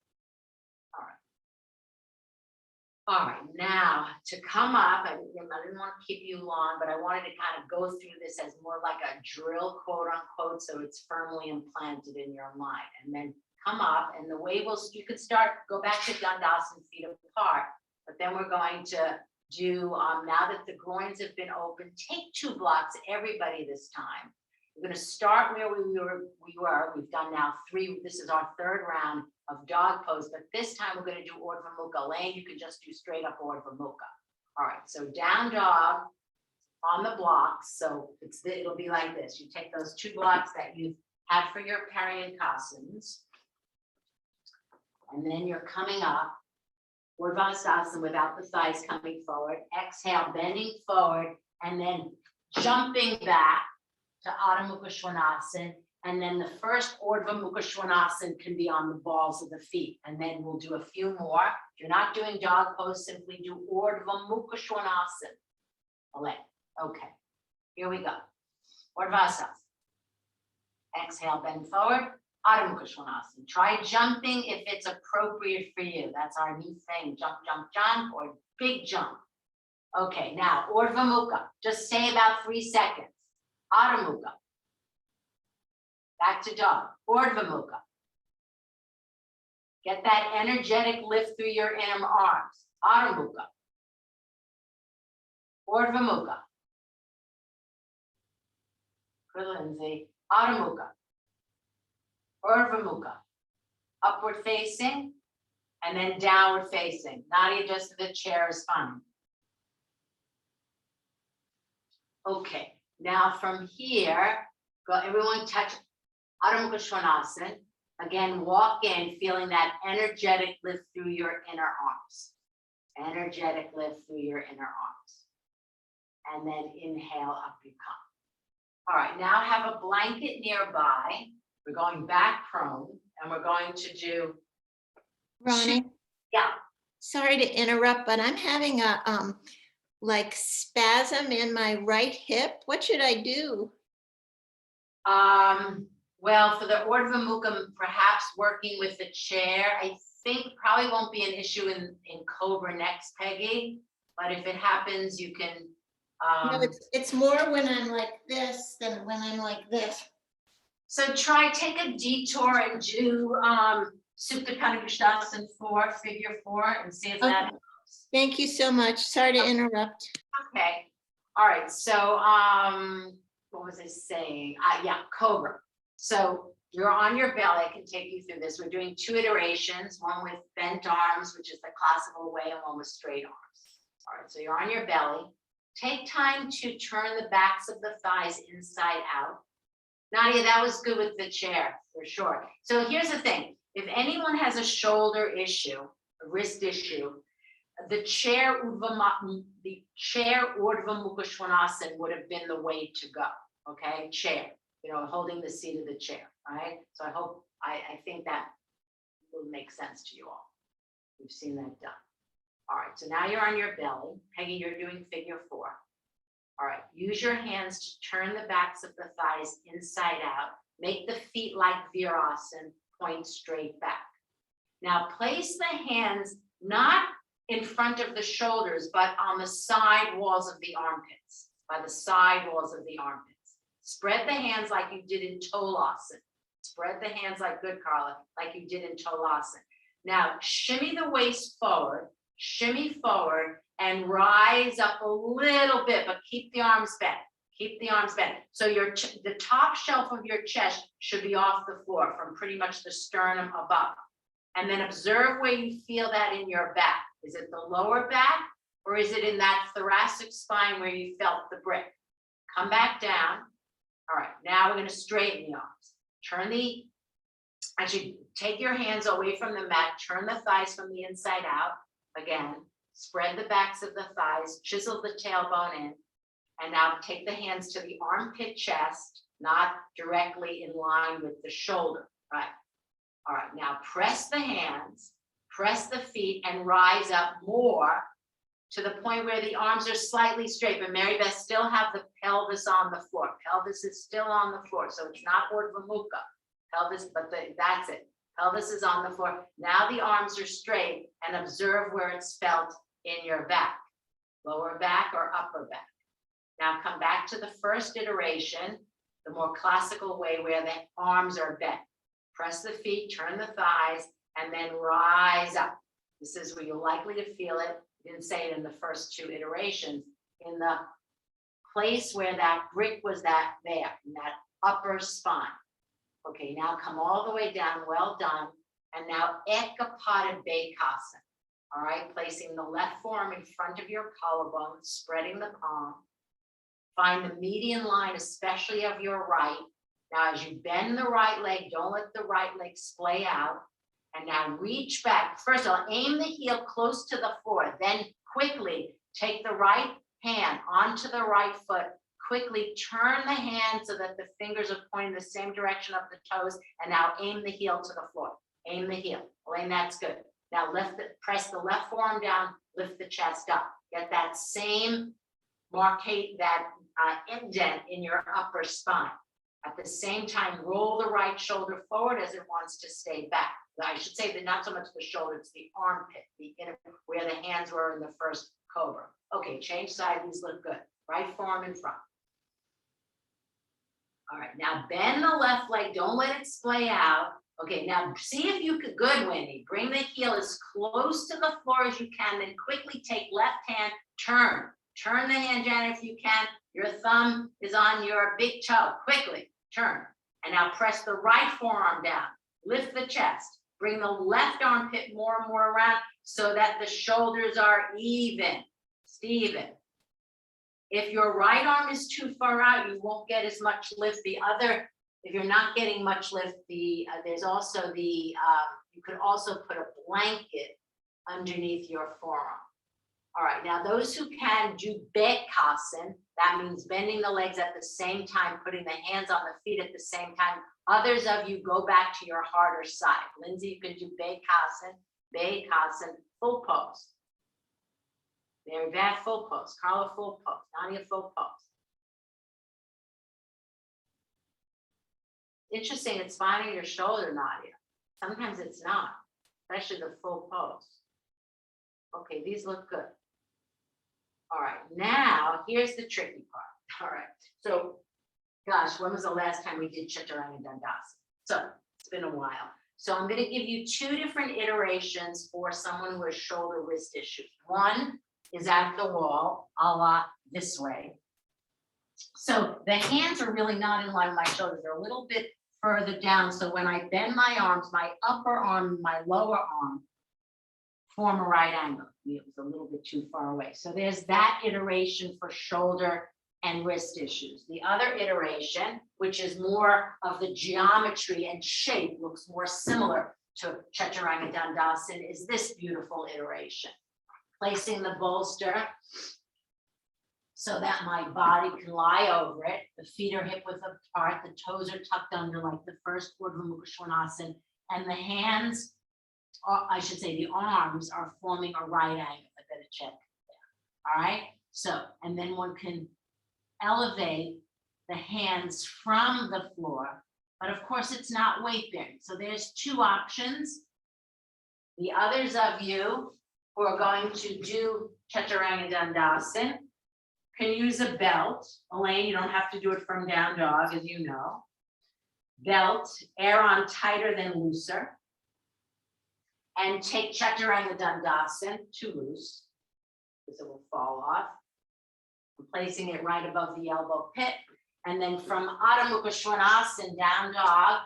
All right, now to come up, I didn't want to keep you long, but I wanted to kind of go through this as more like a drill, quote unquote, so it's firmly implanted in your mind. And then come up, and the way you could go back to Dandasana, feet apart, but then we're going to do, now that the groins have been open, take 2 blocks, everybody this time. We're going to start where we were. We've done now 3. This is our 3rd round of dog pose, but this time we're going to do Urdhva Mukha. Lane, you can just do straight up Urdhva Mukha. All right, so down dog on the blocks. So it'll be like this. You take those 2 blocks that you've had for your Paryankasans, and then you're coming up. Urdhvasana without the thighs coming forward. Exhale, bending forward, and then jumping back to Adho Mukha Svanasana, and then the first Urdhva Mukha Svanasana can be on the balls of the feet, and then we'll do a few more. If you're not doing dog pose, simply do Urdhva Mukha Svanasana. Okay, here we go. Urdhvasana. Exhale, bend forward. Adho Mukha Svanasana. Try jumping if it's appropriate for you. That's our new thing. Jump, jump, jump, or big jump. Okay, now Urdhva Mukha. Just stay about 3 seconds. Adho Mukha. Back to dog. Urdhva Mukha. Get that energetic lift through your inner arms. Adho Mukha. Urdhva Mukha. Good, Lindsay. Adho Mukha. Urdhva Mukha. Upward facing, and then downward facing. Nadia, just the chair is fine. Okay. Now from here, go everyone touch Adho Mukha Svanasana. Again, walk in feeling that energetic lift through your inner arms. Energetic lift through your inner arms. And then inhale, up you come. All right, now have a blanket nearby. We're going back prone, and we're going to do. Ronnie, Yeah. sorry to interrupt, but I'm having a like spasm in my right hip. What should I do? Well, for the Urdhva Mukha, perhaps working with the chair, I think probably won't be an issue in Cobra next, Peggy. But if it happens, you can. No, it's more when I'm like this than when I'm like this. So take a detour and do Supta Padangusthasana 4, figure 4, and see if that helps. Thank you so much. Sorry to interrupt. Okay. All right. So what was I saying? Yeah, Cobra. So you're on your belly. I can take you through this. We're doing 2 iterations, one with bent arms, which is the classical way, and one with straight arms. All right. So you're on your belly. Take time to turn the backs of the thighs inside out. Nadia, that was good with the chair, for sure. So here's the thing. If anyone has a shoulder issue, a wrist issue, the chair Urdhva Mukha Svanasana would have been the way to go. Okay, chair, holding the seat of the chair, right? So I think that will make sense to you all. We've seen that done. All right, so now you're on your belly. Peggy, you're doing figure 4. All right, use your hands to turn the backs of the thighs inside out. Make the feet like Virasana, point straight back. Now place the hands not in front of the shoulders, but on the side walls of the armpits. by the side walls of the armpits. Spread the hands like you did in Tolasana. Spread the hands like good, Carla, like you did in Tolasana. Now, shimmy the waist forward, shimmy forward, and rise up a little bit, but keep the arms bent. Keep the arms bent. So the top shelf of your chest should be off the floor from pretty much the sternum above. And then observe where you feel that in your back. Is it the lower back, or is it in that thoracic spine where you felt the brick? Come back down. All right, now we're going to straighten the arms. Actually, take your hands away from the mat, turn the thighs from the inside out. Again, spread the backs of the thighs, chisel the tailbone in. And now take the hands to the armpit chest, not directly in line with the shoulder, right? All right, now press the hands, press the feet, and rise up more to the point where the arms are slightly straight, but Mary Beth still have the pelvis on the floor. Pelvis is still on the floor, so it's not Urdhva Mukha. Pelvis, but that's it. Pelvis is on the floor. Now the arms are straight, and observe where it's felt in your back, lower back or upper back. Now come back to the first iteration, the more classical way where the arms are bent. Press the feet, turn the thighs, and then rise up. This is where you're likely to feel it. I didn't say it in the first two iterations. In the place where that brick was there, in that upper spine. Okay, now come all the way down, well done. And now Ekapada Bakasana. All right, placing the left forearm in front of your collarbone, spreading the palm. Find the median line, especially of your right. Now, as you bend the right leg, don't let the right leg splay out. And now reach back. First of all, aim the heel close to the floor. Then quickly take the right hand onto the right foot. Quickly turn the hand so that the fingers are pointing the same direction of the toes. And now aim the heel to the floor. Aim the heel. Elaine, that's good. Now press the left forearm down, lift the chest up. Get that same marcate, that indent in your upper spine. At the same time, roll the right shoulder forward as it wants to stay back. I should say that not so much the shoulder, it's the armpit, the inner, where the hands were in the first cobra. Okay, change side, these look good. Right forearm in front. All right, now bend the left leg, don't let it splay out. Okay, now see if you could, good, Wendy. Bring the heel as close to the floor as you can, then quickly take left hand, turn. Turn the hand, Janet, if you can. Your thumb is on your big toe. Quickly, turn. And now press the right forearm down. Lift the chest. Bring the left armpit more and more around so that the shoulders are even. Steven. If your right arm is too far out, you won't get as much lift. If you're not getting much lift, there's also you could also put a blanket underneath your forearm. All right, now those who can do Bekasana, that means bending the legs at the same time, putting the hands on the feet at the same time. Others of you go back to your harder side. Lindsay, you can do Bekasana, full pose. Very bad, full pose. Carla, full pose. Nadia, full pose. Interesting, it's finding your shoulder, Nadia. Sometimes it's not, especially the full pose. Okay, these look good. All right, now here's the tricky part. All right, so gosh, when was the last time we did Chaturanga Dandasana? So it's been a while. So I'm going to give you two different iterations for someone who has shoulder wrist issues. One is at the wall, a la this way. So the hands are really not in line with my shoulders. They're a little bit further down. So when I bend my arms, my upper arm, my lower arm form a right angle. It was a little bit too far away. So there's that iteration for shoulder and wrist issues. The other iteration, which is more of the geometry and shape, looks more similar to Chaturanga Dandasana, is this beautiful iteration. Placing the bolster so that my body can lie over it. The feet are hip width apart, the toes are tucked under like the first Urdhva Mukha Svanasana, and the hands, or I should say the arms, are forming a right angle. I better check there. All right, so, and then one can elevate the hands from the floor, but of course it's not weight bearing. So there's two options. The others of you who are going to do Chaturanga Dandasana can use a belt. Elaine, you don't have to do it from down dog, as you know. Belt, air on tighter than looser. And take Chaturanga Dandasana, too loose, because it will fall off. I'm placing it right above the elbow pit. And then from Adho Mukha Svanasana, down dog,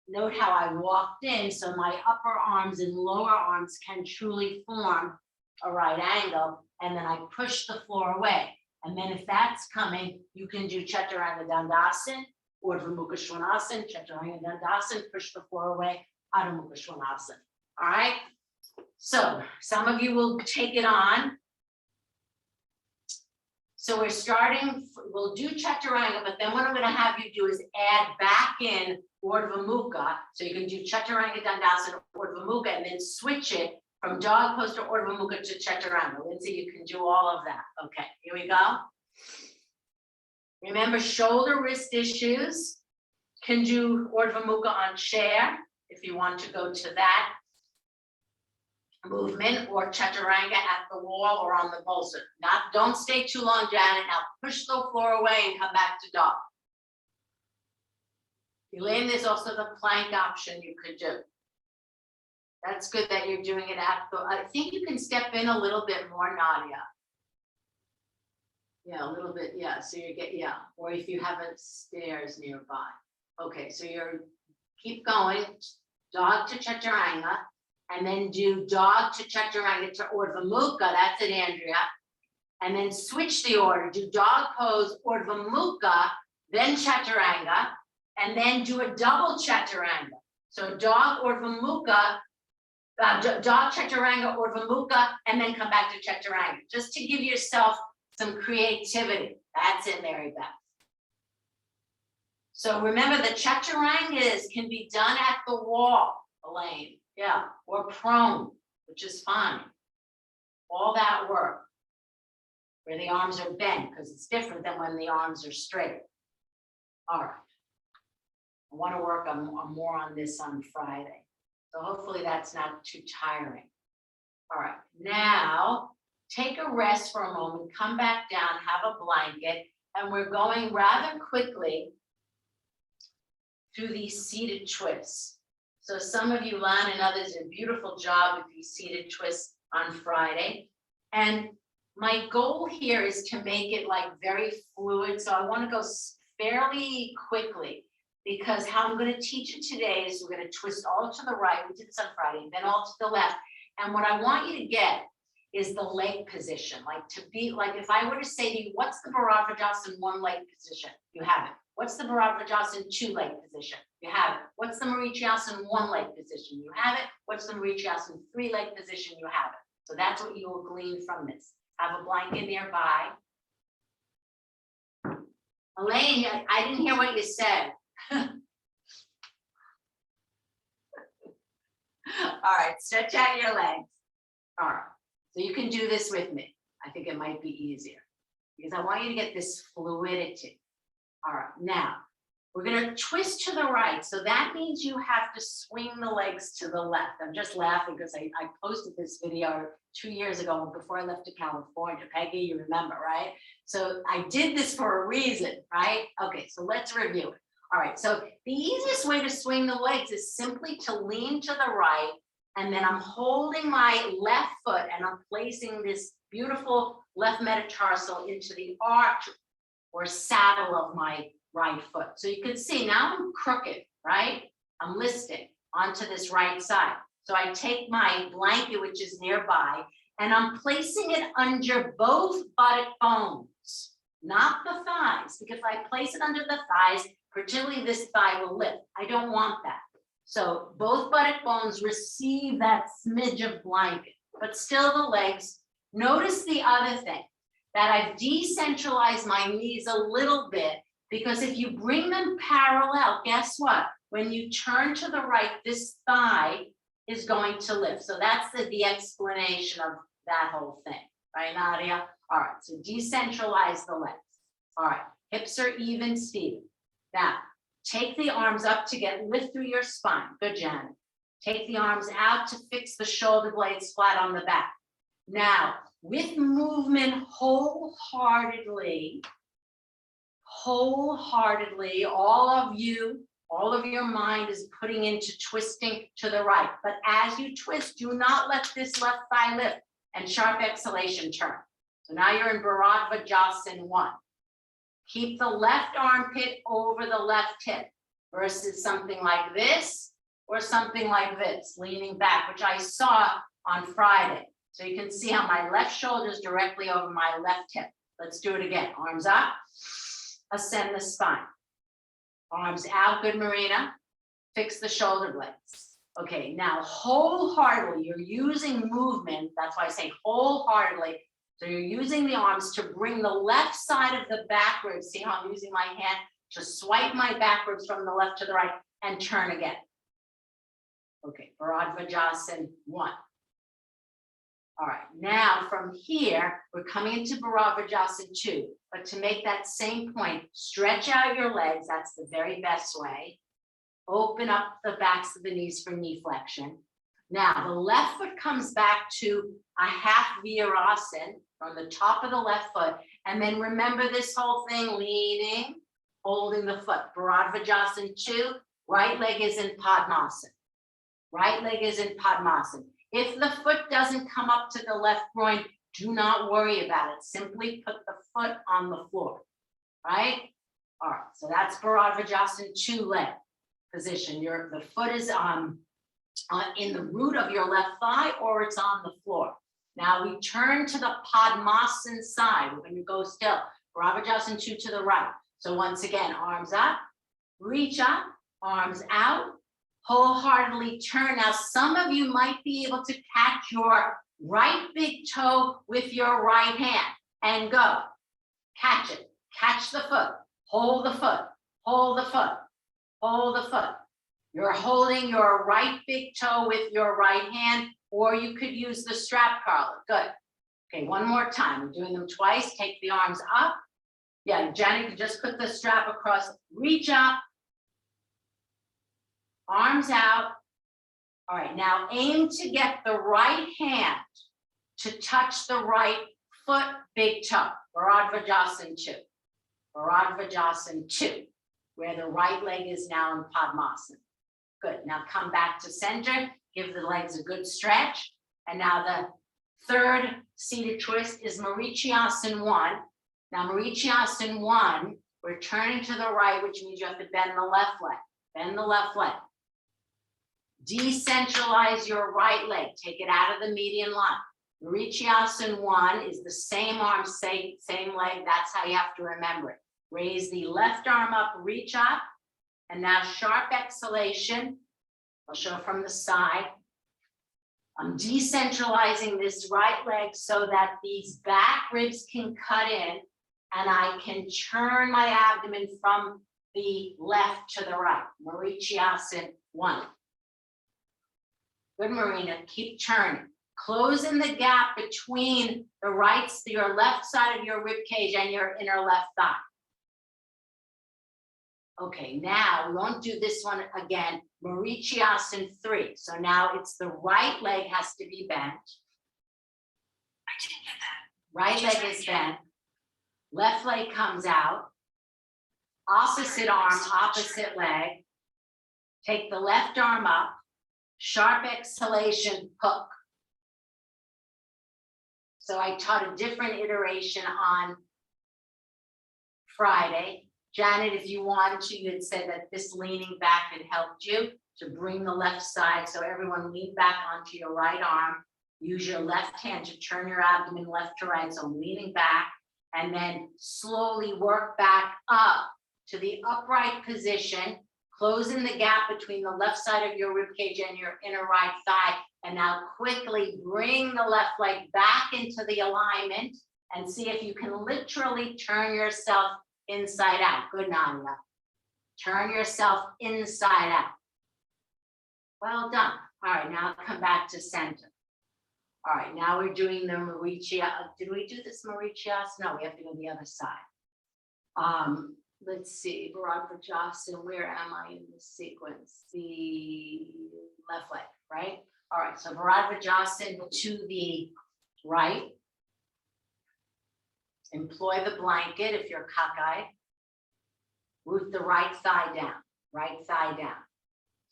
note how I walked in, so my upper arms and lower arms can truly form a right angle, and then I push the floor away. And then if that's coming, you can do Chaturanga Dandasana, Urdhva Mukha Svanasana, Chaturanga Dandasana, push the floor away, Adho Mukha Svanasana. All right, so some of you will take it on. So we're starting, we'll do Chaturanga, but then what I'm gonna have you do is add back in Urdhva Mukha. So you can do Chaturanga Dandasana, Urdhva Mukha, and then switch it from dog pose to Urdhva Mukha to Chaturanga. Lindsay, you can do all of that. Okay, here we go. Remember, shoulder wrist issues. Can do Urdhva Mukha on chair if you want to go to that movement, or Chaturanga at the wall or on the bolster. Don't stay too long, Janet. Now push the floor away and come back to dog. Elaine, there's also the plank option you could do. That's good that you're doing it at the, I think you can step in a little bit more, Nadia. Yeah, a little bit, yeah, so you get, yeah, or if you have a stairs nearby. Okay, so you're, keep going, dog to Chaturanga, and then do dog to Chaturanga to Urdhva Mukha, that's it, Andrea. And then switch the order, do dog pose, Urdhva Mukha, then Chaturanga, and then do a double Chaturanga. So dog, Urdhva Mukha, dog, Chaturanga, Urdhva Mukha, and then come back to Chaturanga, just to give yourself some creativity. That's it, Mary Beth. So remember, the Chaturangas can be done at the wall, Elaine, yeah, or prone, which is fine. All that work, where the arms are bent, because it's different than when the arms are straight. All right. I want to work on more on this on Friday. So hopefully that's not too tiring. All right, now take a rest for a moment, come back down, have a blanket, and we're going rather quickly through these seated twists. So some of you, Lan and others, did a beautiful job with these seated twists on Friday. And my goal here is to make it like very fluid. So I want to go fairly quickly, because how I'm going to teach it today is we're going to twist all to the right. We did this on Friday, then all to the left. And what I want you to get is the leg position, like to be like, if I were to say to you, what's the Bharadvajasana 1 leg position? You have it. What's the Bharadvajasana 2 leg position? You have it. What's the Marichiyasana 1 leg position? You have it. What's the Marichiyasana 3 leg position? You have it. So that's what you will glean from this. Have a blanket nearby. Elaine, I didn't hear what you said. All right, stretch out your legs. All right, so you can do this with me. I think it might be easier because I want you to get this fluidity. All right, now we're going to twist to the right. So that means you have to swing the legs to the left. I'm just laughing because I posted this video 2 years ago before I left to California. Peggy, you remember, right? So I did this for a reason, right? Okay, so let's review it. All right, so the easiest way to swing the legs is simply to lean to the right, and then I'm holding my left foot and I'm placing this beautiful left metatarsal into the arch or saddle of my right foot. So you can see now I'm crooked, right? I'm listing onto this right side. So I take my blanket, which is nearby, and I'm placing it under both buttock bones, not the thighs, because if I place it under the thighs, particularly this thigh will lift. I don't want that. So both buttock bones receive that smidge of blanket, but still the legs. Notice the other thing, that I've decentralized my knees a little bit, because if you bring them parallel, guess what? When you turn to the right, this thigh is going to lift. So that's the explanation of that whole thing, right, Nadia? All right, so decentralize the legs. All right, hips are even, Steve. Now, take the arms up to get lift through your spine. Good, Janet. Take the arms out to fix the shoulder blades flat on the back. Now, with movement wholeheartedly, all of your mind is putting into twisting to the right. But as you twist, do not let this left thigh lift, and sharp exhalation, turn. So now you're in Bharadvajasana 1. Keep the left armpit over the left hip versus something like this or something like this, leaning back, which I saw on Friday. So you can see how my left shoulder is directly over my left hip. Let's do it again. Arms up, ascend the spine. Arms out, good, Marina. Fix the shoulder blades. Okay, now wholeheartedly, you're using movement. That's why I say wholeheartedly. So you're using the arms to bring the left side of the back ribs. See how I'm using my hand to swipe my back ribs from the left to the right and turn again. Okay, Bharadvajasana 1. All right, now from here, we're coming into Bharadvajasana 2. But to make that same point, stretch out your legs. That's the very best way. Open up the backs of the knees for knee flexion. Now, the left foot comes back to a half Virasana from the top of the left foot. And then remember this whole thing, leaning, holding the foot. Bharadvajasana 2, right leg is in Padmasana. Right leg is in Padmasana. If the foot doesn't come up to the left groin, do not worry about it. Simply put the foot on the floor, right? All right, so that's Bharadvajasana 2 leg position. The foot is in the root of your left thigh or it's on the floor. Now we turn to the Padmasana side. We're going to go still. Bharadvajasana 2 to the right. So once again, arms up, reach up, arms out, wholeheartedly turn. Now some of you might be able to catch your right big toe with your right hand and go. Catch it. Catch the foot. Hold the foot. Hold the foot. Hold the foot. You're holding your right big toe with your right hand, or you could use the strap collar. Good. Okay, one more time. We're doing them twice. Take the arms up. Yeah, Jenny, you just put the strap across. Reach up. Arms out. All right, now aim to get the right hand to touch the right foot, big toe. Bharadvajasana 2. Bharadvajasana 2, where the right leg is now in Padmasana. Good, now come back to center, give the legs a good stretch. And now the third seated twist is Marichyasana 1. Now Marichyasana 1, we're turning to the right, which means you have to bend the left leg. Bend the left leg. Decentralize your right leg. Take it out of the median line. Marichyasana 1 is the same arm, same leg. That's how you have to remember it. Raise the left arm up, reach up. And now sharp exhalation. I'll show from the side. I'm decentralizing this right leg so that these back ribs can cut in and I can turn my abdomen from the left to the right. Marichyasana 1. Good, Marina, keep turning. Closing the gap between your left side of your rib cage and your inner left thigh. Okay, now we won't do this one again. Marichyasana 3. So now it's the right leg has to be bent. I didn't get that. Right leg is bent. Left leg comes out. Opposite arm, opposite leg. Take the left arm up. Sharp exhalation, hook. So I taught a different iteration on Friday. Janet, if you wanted to, you had said that this leaning back had helped you to bring the left side. So everyone lean back onto your right arm. Use your left hand to turn your abdomen left to right. So I'm leaning back and then slowly work back up to the upright position, closing the gap between the left side of your ribcage and your inner right thigh. And now quickly bring the left leg back into the alignment and see if you can literally turn yourself inside out. Good, Nadia. Turn yourself inside out. Well done. All right, now come back to center. All right, now we're doing the Marichyasana. Did we do this Marichyasana? No, we have to go the other side. Let's see, Bharadvajasana, where am I in the sequence? The left leg, right? All right, so Bharadvajasana to the right. Employ the blanket if you're cockeyed. Root the right thigh down, right thigh down.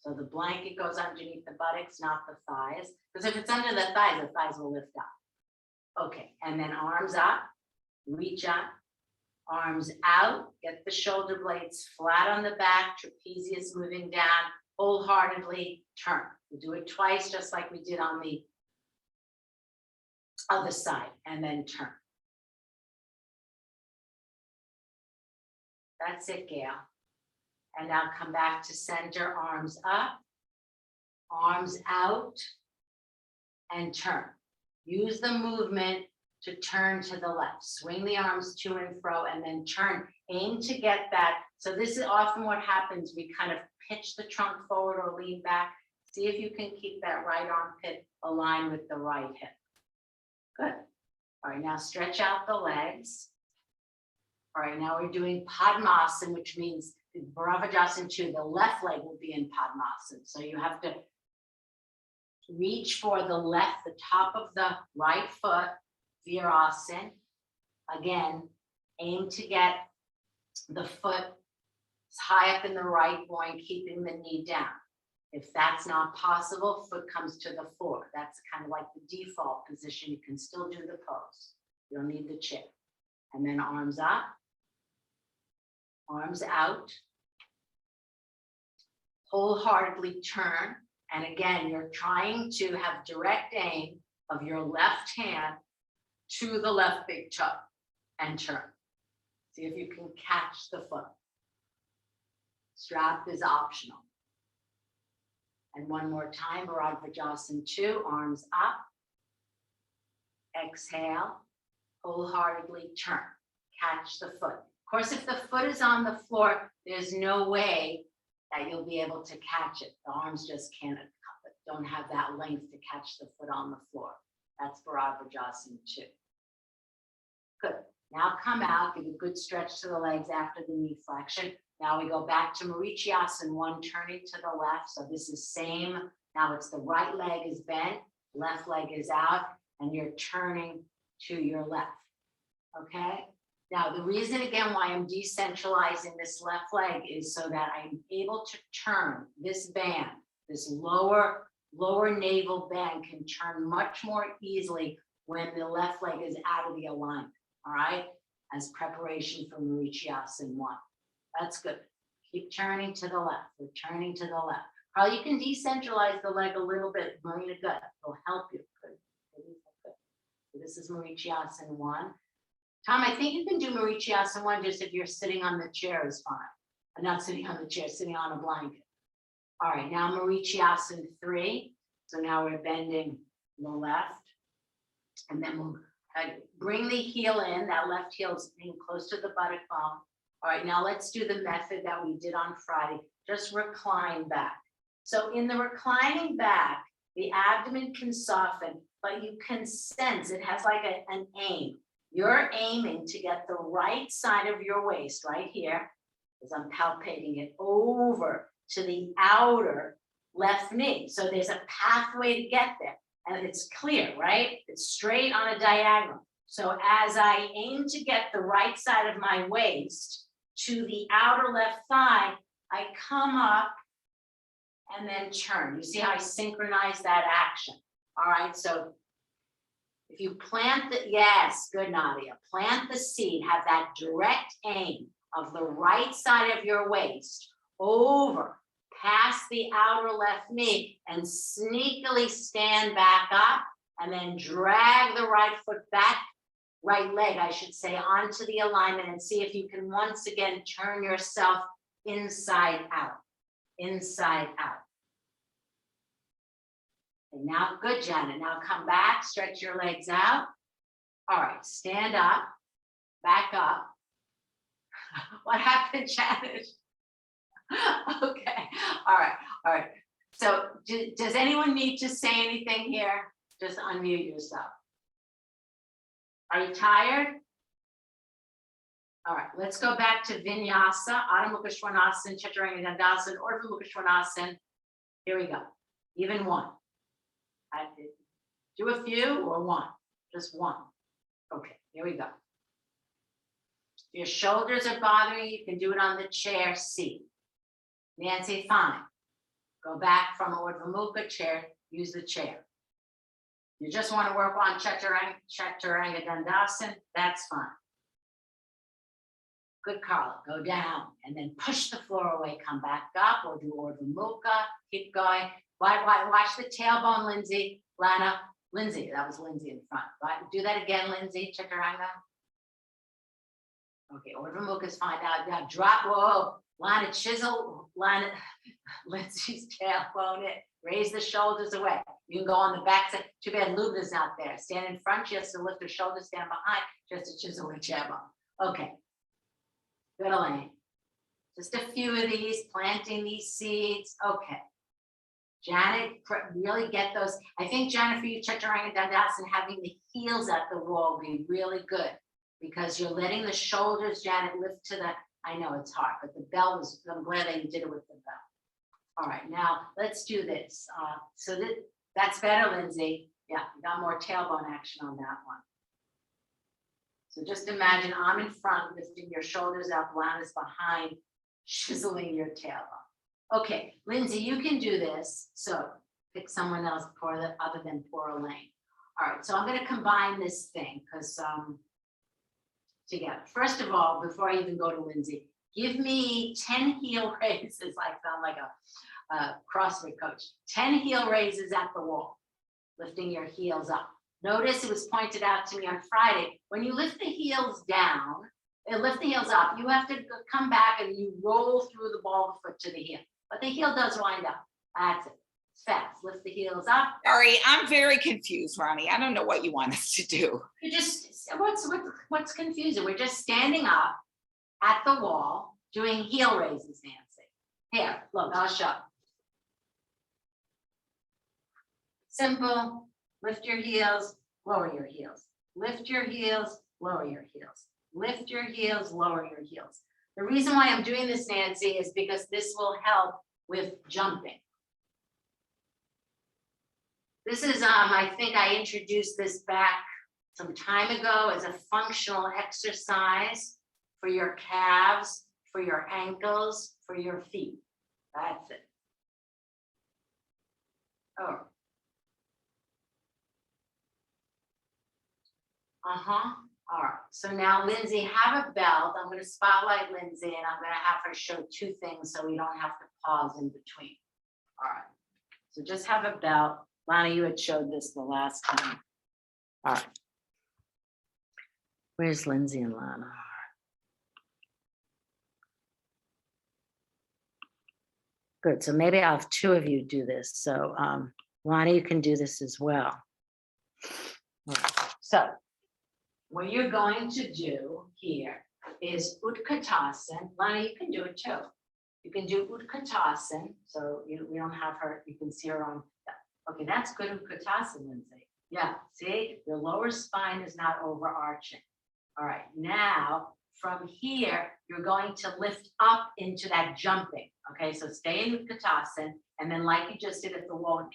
So the blanket goes underneath the buttocks, not the thighs. Because if it's under the thighs will lift up. Okay, and then arms up, reach up, arms out, get the shoulder blades flat on the back, trapezius moving down, wholeheartedly turn. We'll do it twice, just like we did on the other side, and then turn. That's it, Gail. And now come back to center, arms up, arms out, and turn. Use the movement to turn to the left. Swing the arms to and fro and then turn. Aim to get that. So this is often what happens. We kind of pitch the trunk forward or lean back. See if you can keep that right armpit aligned with the right hip. Good. All right, now stretch out the legs. All right, now we're doing Padmasana, which means Bharavajasana 2, the left leg will be in Padmasana. So you have to reach for the left, the top of the right foot, Virasana. Again, aim to get the foot high up in the right groin, keeping the knee down. If that's not possible, foot comes to the floor. That's kind of like the default position. You can still do the pose. You don't need the chair. And then arms up, arms out. Wholeheartedly turn. And again, you're trying to have direct aim of your left hand to the left big toe and turn. See if you can catch the foot. Strap is optional. And one more time, Bharavajasana 2, arms up. Exhale, wholeheartedly turn. Catch the foot. Of course, if the foot is on the floor, there's no way that you'll be able to catch it. The arms just don't have that length to catch the foot on the floor. That's Bharavajasana 2. Good. Now come out, give a good stretch to the legs after the knee flexion. Now we go back to Marichiyasana 1, turning to the left. So this is same. Now it's the right leg is bent, left leg is out, and you're turning to your left. Okay? Now, the reason again why I'm decentralizing this left leg is so that I'm able to turn this band, this lower navel band can turn much more easily when the left leg is out of the alignment, all right? As preparation for Marichiyasana 1. That's good. Keep turning to the left. We're turning to the left. Carl, you can decentralize the leg a little bit. Marina, good. It'll help you. Good. So this is Marichiyasana 1. Tom, I think you can do Marichiyasana 1 just if you're sitting on the chair is fine. I'm not sitting on the chair, sitting on a blanket. All right, now Marichiyasana 3. So now we're bending the left. And then we'll bring the heel in. That left heel is being close to the buttock bone. All right, now let's do the method that we did on Friday. Just recline back. So in the reclining back, the abdomen can soften, but you can sense it has like an aim. You're aiming to get the right side of your waist right here, as I'm palpating it, over to the outer left knee. So there's a pathway to get there, and it's clear, right? It's straight on a diagonal. So as I aim to get the right side of my waist to the outer left thigh, I come up and then turn. You see how I synchronize that action? All right, so if you plant the, yes, good Nadia, plant the seed, have that direct aim of the right side of your waist over past the outer left knee and sneakily stand back up and then drag the right foot back, right leg, I should say, onto the alignment and see if you can once again turn yourself inside out, inside out. And now, good, Janet. Now come back, stretch your legs out. All right, stand up, back up. What happened, Janet? Okay, all right. So does anyone need to say anything here? Just unmute yourself. Are you tired? All right, let's go back to Vinyasa, Adho Mukha Svanasana, Chaturanga Dandasana, Urdhva Mukha Svanasana. Here we go, even one. Do a few or one, just one. Okay, here we go. If your shoulders are bothering you, you can do it on the chair seat. Nancy, fine. Go back from Urdhva Mukha chair, use the chair. You just want to work on Chaturanga Dandasana, that's fine. Good, Carla, go down and then push the floor away, come back up or do Urdhva Mukha, keep going. Watch the tailbone, Lindsay, Lana, Lindsay, that was Lindsay in front. Right? Do that again, Lindsay, Chaturanga. Okay, Urdhva Mukha is fine. Now drop, whoa, Lana chisel, Lana, Lindsay's tailbone it, raise the shoulders away. You can go on the back side. Too bad Luna's not there. Stand in front, she has to lift her shoulders, stand behind, just to chisel her tailbone. Okay. Good, Elaine. Just a few of these, planting these seeds. Okay. Janet, really get those. I think, Janet, for you, Chaturanga Dandasana, having the heels at the wall would be really good because you're letting the shoulders, Janet, lift to the, I know it's hard, but the bell was, I'm glad that you did it with the bell. All right, now let's do this. That's better, Lindsay. Yeah, you got more tailbone action on that one. So just imagine I'm in front, lifting your shoulders up, Lana's behind, chiseling your tailbone. Okay, Lindsay, you can do this. So pick someone else other than poor Elaine. All right, so I'm going to combine this thing because together. First of all, before I even go to Lindsay, give me 10 heel raises. I sound like a CrossFit coach. 10 heel raises at the wall, lifting your heels up. Notice it was pointed out to me on Friday, when you lift the heels down and lift the heels up, you have to come back and you roll through the ball of the foot to the heel. But the heel does wind up. That's it. It's fast. Lift the heels up. Sorry, I'm very confused, Ronnie. I don't know what you want us to do. You just, what's confusing? We're just standing up at the wall doing heel raises, Nancy. Here, look, I'll show. Simple. Lift your heels, lower your heels. Lift your heels, lower your heels. Lift your heels, lower your heels. The reason why I'm doing this, Nancy, is because this will help with jumping. This is, I think I introduced this back some time ago as a functional exercise for your calves, for your ankles, for your feet. That's it. Oh. All right. So now, Lindsay, have a belt. I'm going to spotlight Lindsay and I'm going to have her show two things so we don't have to pause in between. All right. So just have a belt. Lana, you had showed this the last time. All right. Where's Lindsay and Lana? Good. So maybe I'll have two of you do this. So Lana, you can do this as well. All right. So what you're going to do here is Utkatasana. Lana, you can do it too. You can do Utkatasana. So we don't have her, you can see her on. Okay, that's good Utkatasana, Lindsay. Yeah, see, your lower spine is not overarching. All right, now from here, you're going to lift up into that jumping. Okay, so stay in Utkatasana, and then like you just did at the wall,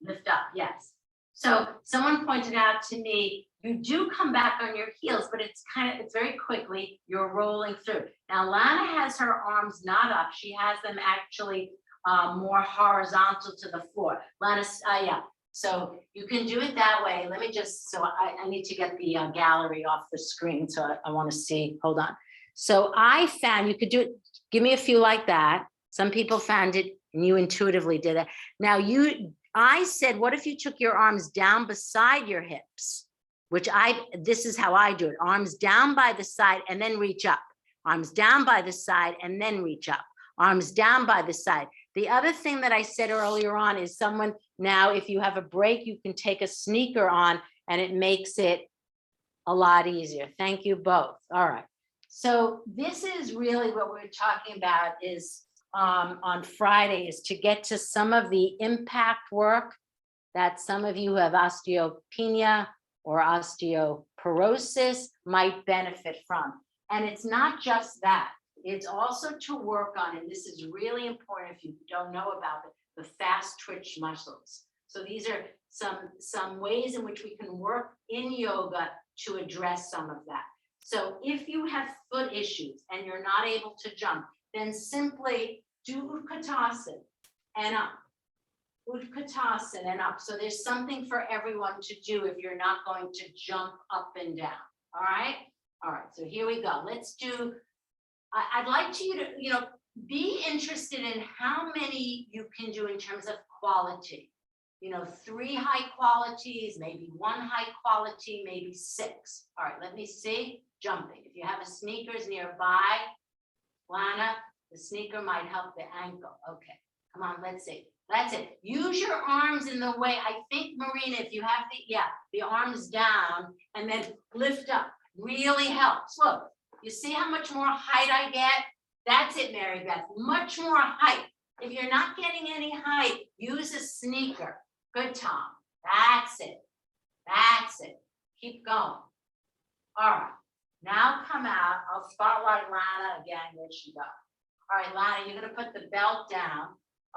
lift up, yes. So someone pointed out to me, you do come back on your heels, but it's very quickly, you're rolling through. Now, Lana has her arms not up. She has them actually more horizontal to the floor. Lana, yeah. So you can do it that way. Let me just, so I need to get the gallery off the screen. So I want to see, hold on. So I found you could do it, give me a few like that. Some people found it and you intuitively did it. Now I said, what if you took your arms down beside your hips? This is how I do it. Arms down by the side and then reach up. Arms down by the side and then reach up. Arms down by the side. The other thing that I said earlier on is now, if you have a break, you can take a sneaker on and it makes it a lot easier. Thank you both. All right. So this is really what we're talking about is on Friday is to get to some of the impact work that some of you who have osteopenia or osteoporosis might benefit from. And it's not just that, it's also to work on, and this is really important if you don't know about it, the fast twitch muscles. So these are some ways in which we can work in yoga to address some of that. So if you have foot issues and you're not able to jump, then simply do Utkatasana and up. Utkatasana and up. So there's something for everyone to do if you're not going to jump up and down. All right? All right, so here we go. Let's do, I'd like you to, be interested in how many you can do in terms of quality. 3 high qualities, maybe 1 high quality, maybe 6. All right, let me see. Jumping. If you have a sneakers nearby, Lana, the sneaker might help the ankle. Okay, come on, let's see. That's it. Use your arms in the way. I think, Marina, if you have the arms down and then lift up, really helps. Look, you see how much more height I get? That's it, Mary Beth, much more height. If you're not getting any height, use a sneaker. Good, Tom. That's it. That's it. Keep going. All right. Now come out. I'll spotlight Lana again. Where'd she go? All right, Lana, you're going to put the belt down.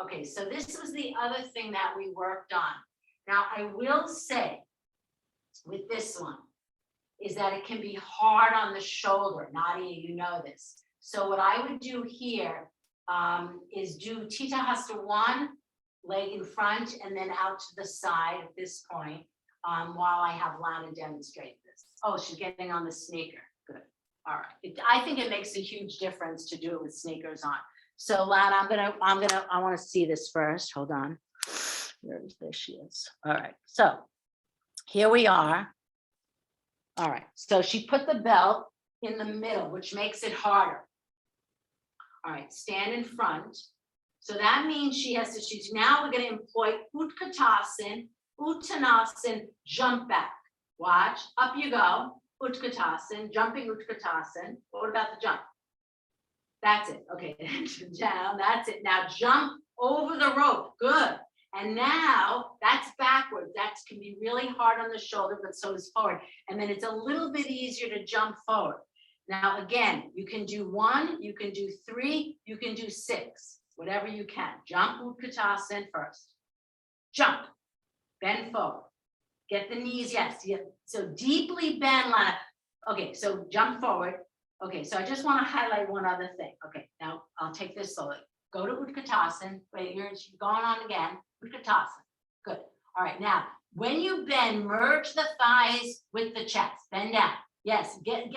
Okay, so this was the other thing that we worked on. Now, I will say with this one is that it can be hard on the shoulder. Nadia, you know this. So what I would do here is do Tita Hasta 1, leg in front, and then out to the side at this point while I have Lana demonstrate this. Oh, she's getting on the sneaker. Good. All right. I think it makes a huge difference to do it with sneakers on. So Lana, I want to see this first. Hold on. There she is. All right. So here we are. All right. So she put the belt in the middle, which makes it harder. All right. Stand in front. So that means she has to, now we're going to employ Utkatasana, Uttanasana, jump back. Watch. Up you go. Utkatasana, jumping Utkatasana. What about the jump? That's it. Okay, down. That's it. Now jump over the rope. Good. And now that's backwards. That can be really hard on the shoulder, but so is forward. And then it's a little bit easier to jump forward. Now, again, you can do 1, you can do 3, you can do 6, whatever you can. Jump Utkatasana first. Jump. Bend forward. Get the knees, yes. So deeply bend, Lana. Okay, so jump forward. Okay, so I just want to highlight one other thing. Okay, now I'll take this slowly. Go to Utkatasana. Wait, you're going on again. Utkatasana. Good. All right, now when you bend, merge the thighs with the chest. Bend down. Yes, get,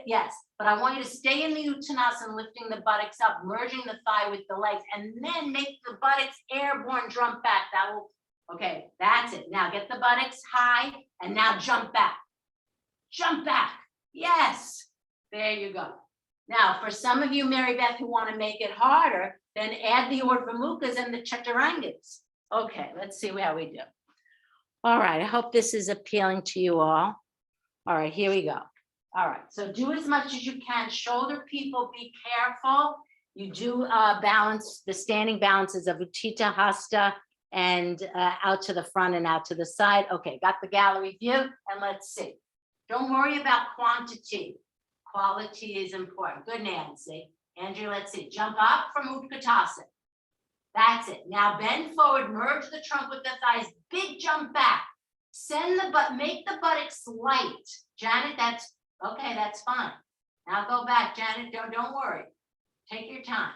yes. But I want you to stay in the Uttanasana, lifting the buttocks up, merging the thigh with the legs, and then make the buttocks airborne, jump back. That will, okay, that's it. Now get the buttocks high, and now jump back. Jump back. Yes. There you go. Now, for some of you, Mary Beth, who want to make it harder, then add the Urdhva Mukhas and the Chaturangas. Okay, let's see how we do. All right, I hope this is appealing to you all. All right, here we go. All right, so do as much as you can. Shoulder people, be careful. You do balance, the standing balances of Utthita Hasta and out to the front and out to the side. Okay, got the gallery view, and let's see. Don't worry about quantity. Quality is important. Good, Nancy. Andrew, let's see. Jump up from Utkatasana. That's it. Now bend forward, merge the trunk with the thighs. Big jump back. Send the butt, make the buttocks light. Janet, that's okay. That's fine. Now go back, Janet. Don't worry. Take your time.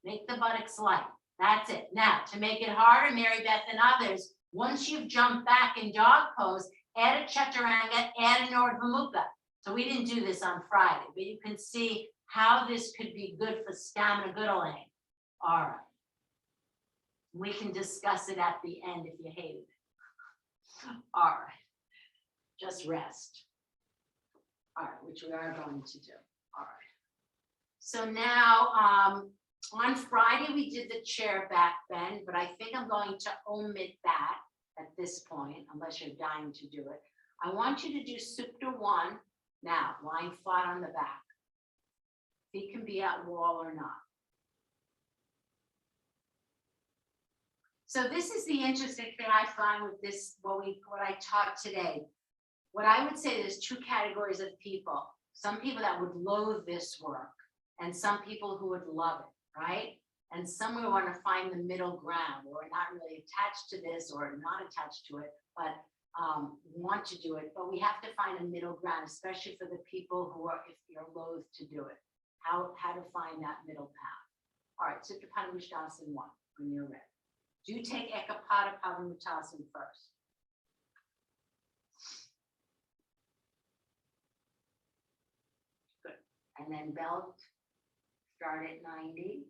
Make the buttocks light. That's it. Now to make it harder, Mary Beth and others, once you've jumped back in dog pose, add a Chaturanga, add an Urdhva Mukha. So we didn't do this on Friday, but you can see how this could be good for stamina, good Elaine. All right. We can discuss it at the end if you hated it. All right. Just rest. All right, which we are going to do. All right. So now on Friday, we did the chair back bend, but I think I'm going to omit that at this point, unless you're dying to do it. I want you to do Supta 1. Now, lying flat on the back. Feet can be at wall or not. So this is the interesting thing I find with this, what I taught today. What I would say, there's 2 categories of people. Some people that would loathe this work, and some people who would love it, right? And some who want to find the middle ground, or not really attached to this or not attached to it, but want to do it, but we have to find a middle ground, especially for the people who are, if you're loath to do it, how to find that middle path. All right, Supta Padangusthasana 1, when you're ready. Do take Ekapada Padangusthasana first. Good. And then belt, start at 90.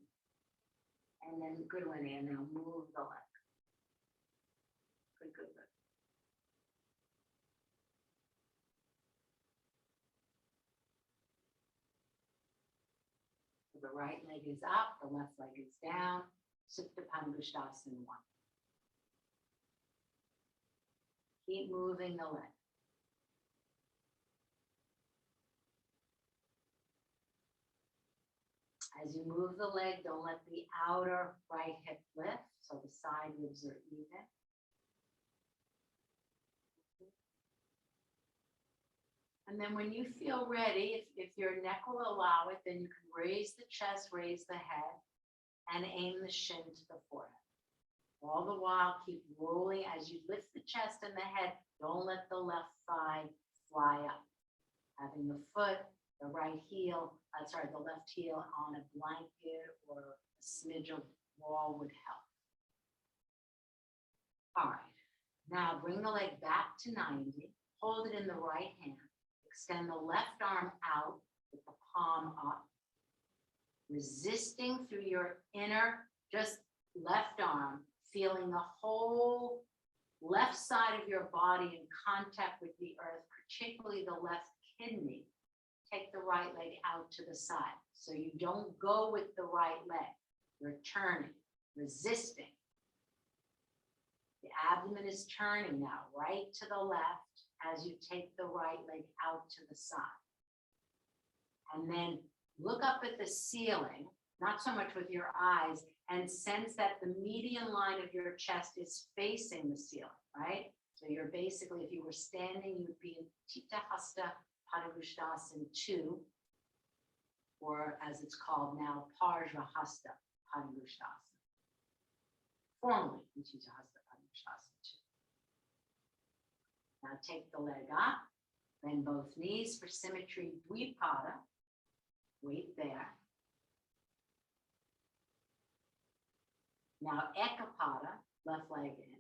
And then good one, and now move the leg. Good, good, good. So the right leg is up, the left leg is down. Supta Padangusthasana 1. Keep moving the leg. As you move the leg, don't let the outer right hip lift, so the side ribs are even. And then when you feel ready, if your neck will allow it, then you can raise the chest, raise the head, and aim the shin to the forehead. All the while, keep rolling as you lift the chest and the head. Don't let the left thigh fly up. Having the foot, the right heel, the left heel on a blanket or a smidge of wall would help. All right, now bring the leg back to 90, hold it in the right hand, extend the left arm out with the palm up, resisting through your inner, just left arm, feeling the whole left side of your body in contact with the earth, particularly the left kidney. Take the right leg out to the side. So you don't go with the right leg. You're turning, resisting. The abdomen is turning now, right to the left as you take the right leg out to the side. And then look up at the ceiling, not so much with your eyes, and sense that the median line of your chest is facing the ceiling, right? So you're basically, if you were standing, you would be in Chitta Hasta Padangusthasana 2, or as it's called now, Parshvahasta Padangusthasana. Formerly in Chitta Hasta Padangusthasana 2. Now take the leg up, bend both knees for symmetry, Dvipada. Wait there. Now Ekapada, left leg in.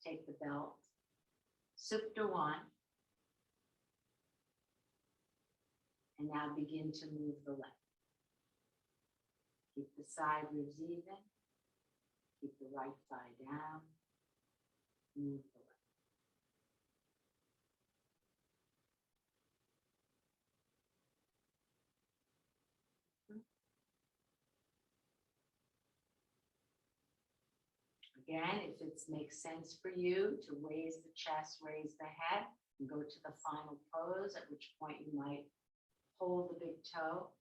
Take the belt. Supta 1. And now begin to move the leg. Keep the side ribs even. Keep the right thigh down. Move the leg. Again, if it makes sense for you to raise the chest, raise the head, and go to the final pose, at which point you might hold the big toe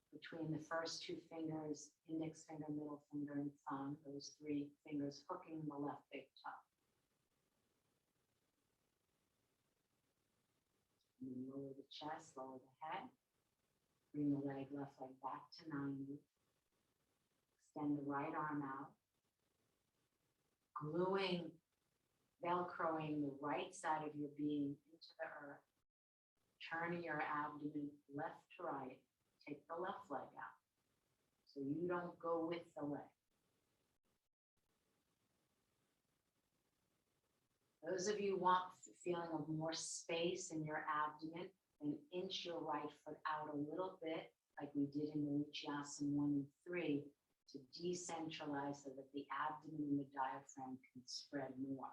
between the first two fingers, index finger, middle finger, and thumb, those three fingers hooking the left big toe. And then lower the chest, lower the head. Bring the left leg back to 90. Extend the right arm out. Gluing, velcroing the right side of your being into the earth, turning your abdomen left to right, take the left leg out. So you don't go with the leg. Those of you who want the feeling of more space in your abdomen, then inch your right foot out a little bit, like we did in the Uchiasana 1 and 3, to decentralize so that the abdomen and the diaphragm can spread more.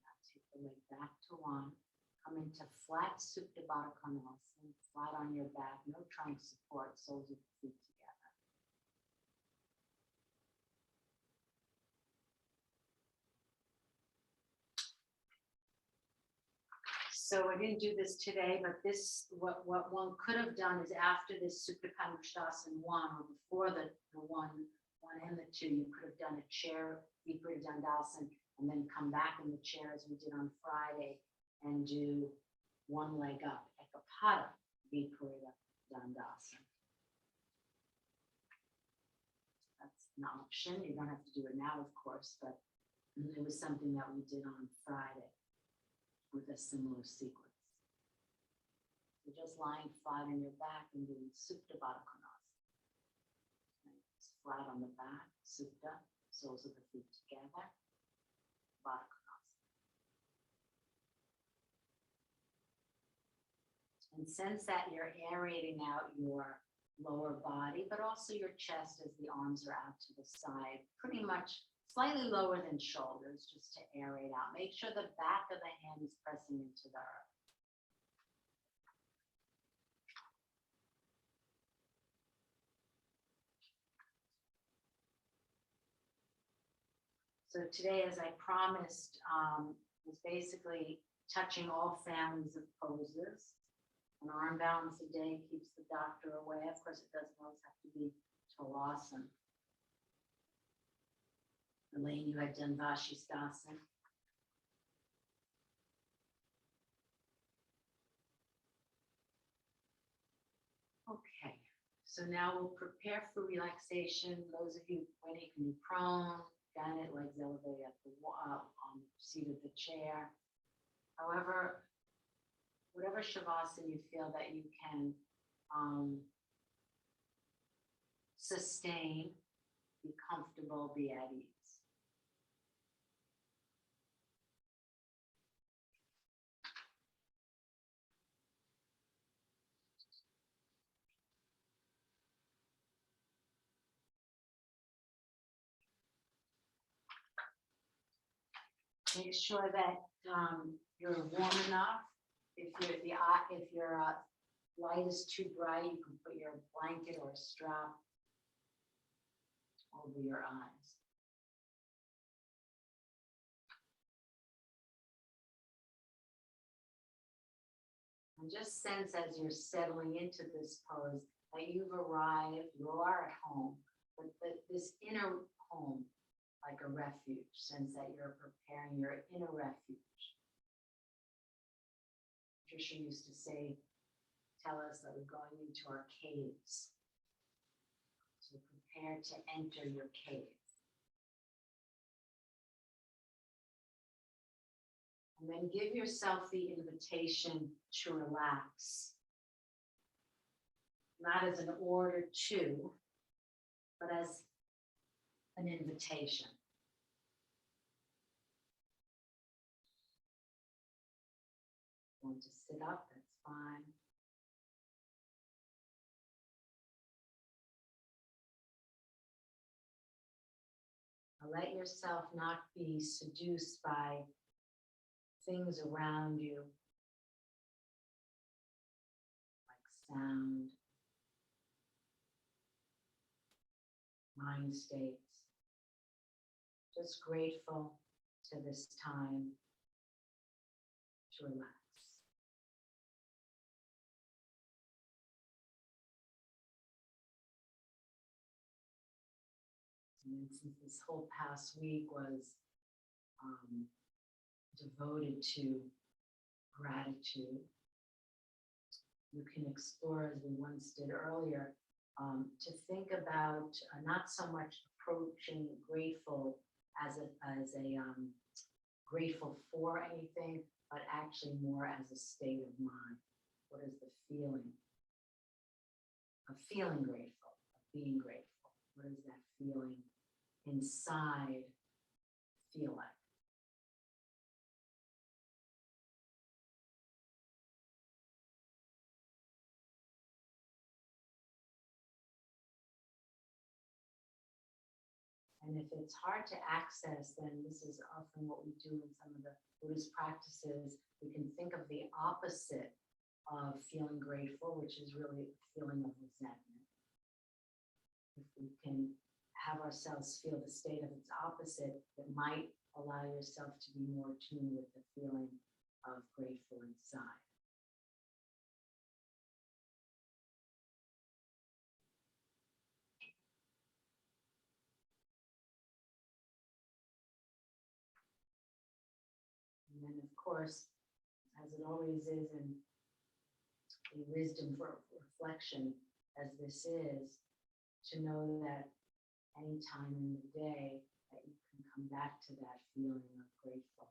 Now take the leg back to 1. Come into flat Supta Baddha Konasana, flat on your back, no trunk support, soles of the feet together. So I didn't do this today, but this, what one could have done is after this Supta Padangusthasana 1, or before the one one and the two, you could have done a chair, you could have done Dawson, and then come back in the chair as we did on Friday and do one leg up, Ekapada, Viparita Dandasana. That's an option. You don't have to do it now, of course, but it was something that we did on Friday with a similar sequence. You're just lying flat on your back and doing Supta Baddha Konasana. It's flat on the back, Supta, soles of the feet together, Baddha Konasana. And sense that you're aerating out your lower body, but also your chest as the arms are out to the side, pretty much slightly lower than shoulders, just to aerate out. Make sure the back of the hand is pressing into the earth. So today, as I promised, was basically touching all families of poses. An arm balance a day keeps the doctor away. Of course, it doesn't always have to be Talasana. Elaine, you had done Vashisthasana. Okay, so now we'll prepare for relaxation. Those of you when you can be prone, got it, legs elevated at the on the seat of the chair. However, whatever shavasana you feel that you can sustain, be comfortable, be at ease. Make sure that you're warm enough. If your light is too bright, you can put your blanket or a strap over your eyes. And just sense as you're settling into this pose that you've arrived, you are at home, but this inner home, like a refuge, sense that you're preparing your inner refuge. Trisha used to tell us that we're going into our caves. So prepare to enter your cave. And then give yourself the invitation to relax. Not as an order to, but as an invitation. Want to sit up, that's fine. Let yourself not be seduced by things around you, like sound, mind states. Just grateful to this time to relax. And since this whole past week was devoted to gratitude, you can explore, as we once did earlier, to think about not so much approaching grateful as a grateful for anything, but actually more as a state of mind. What is the feeling of feeling grateful, of being grateful? What is that feeling inside feel like? And if it's hard to access, then this is often what we do in some of the Buddhist practices. We can think of the opposite of feeling grateful, which is really a feeling of resentment. If we can have ourselves feel the state of its opposite, it might allow yourself to be more tuned with the feeling of grateful inside. then, of course, as it always is in a wisdom for reflection, as this is, to know that any time in the day that you can come back to that feeling of grateful,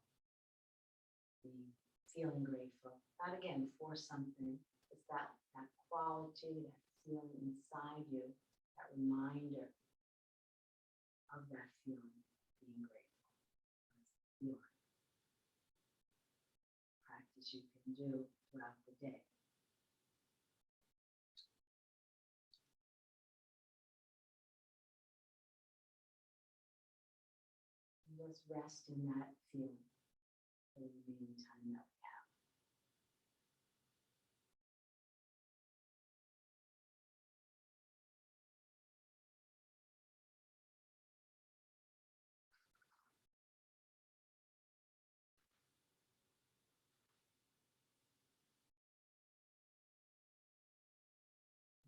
feeling grateful, not again for something, it's that quality, that feeling inside you, that reminder of that feeling, being grateful. Feeling. Practice you can do throughout the day. Let's rest in that feeling for the remaining time that we have.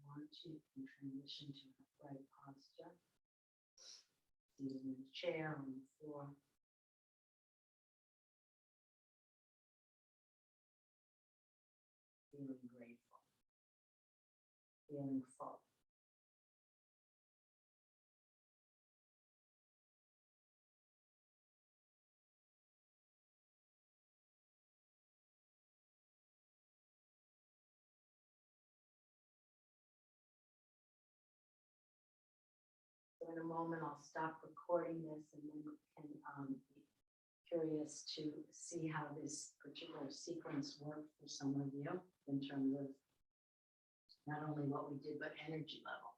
Once you can transition to an upright posture, seated in a chair on the floor. Feeling grateful, feeling full. So in a moment, I'll stop recording this and then we can be curious to see how this particular sequence worked for some of you in terms of not only what we did, but energy level.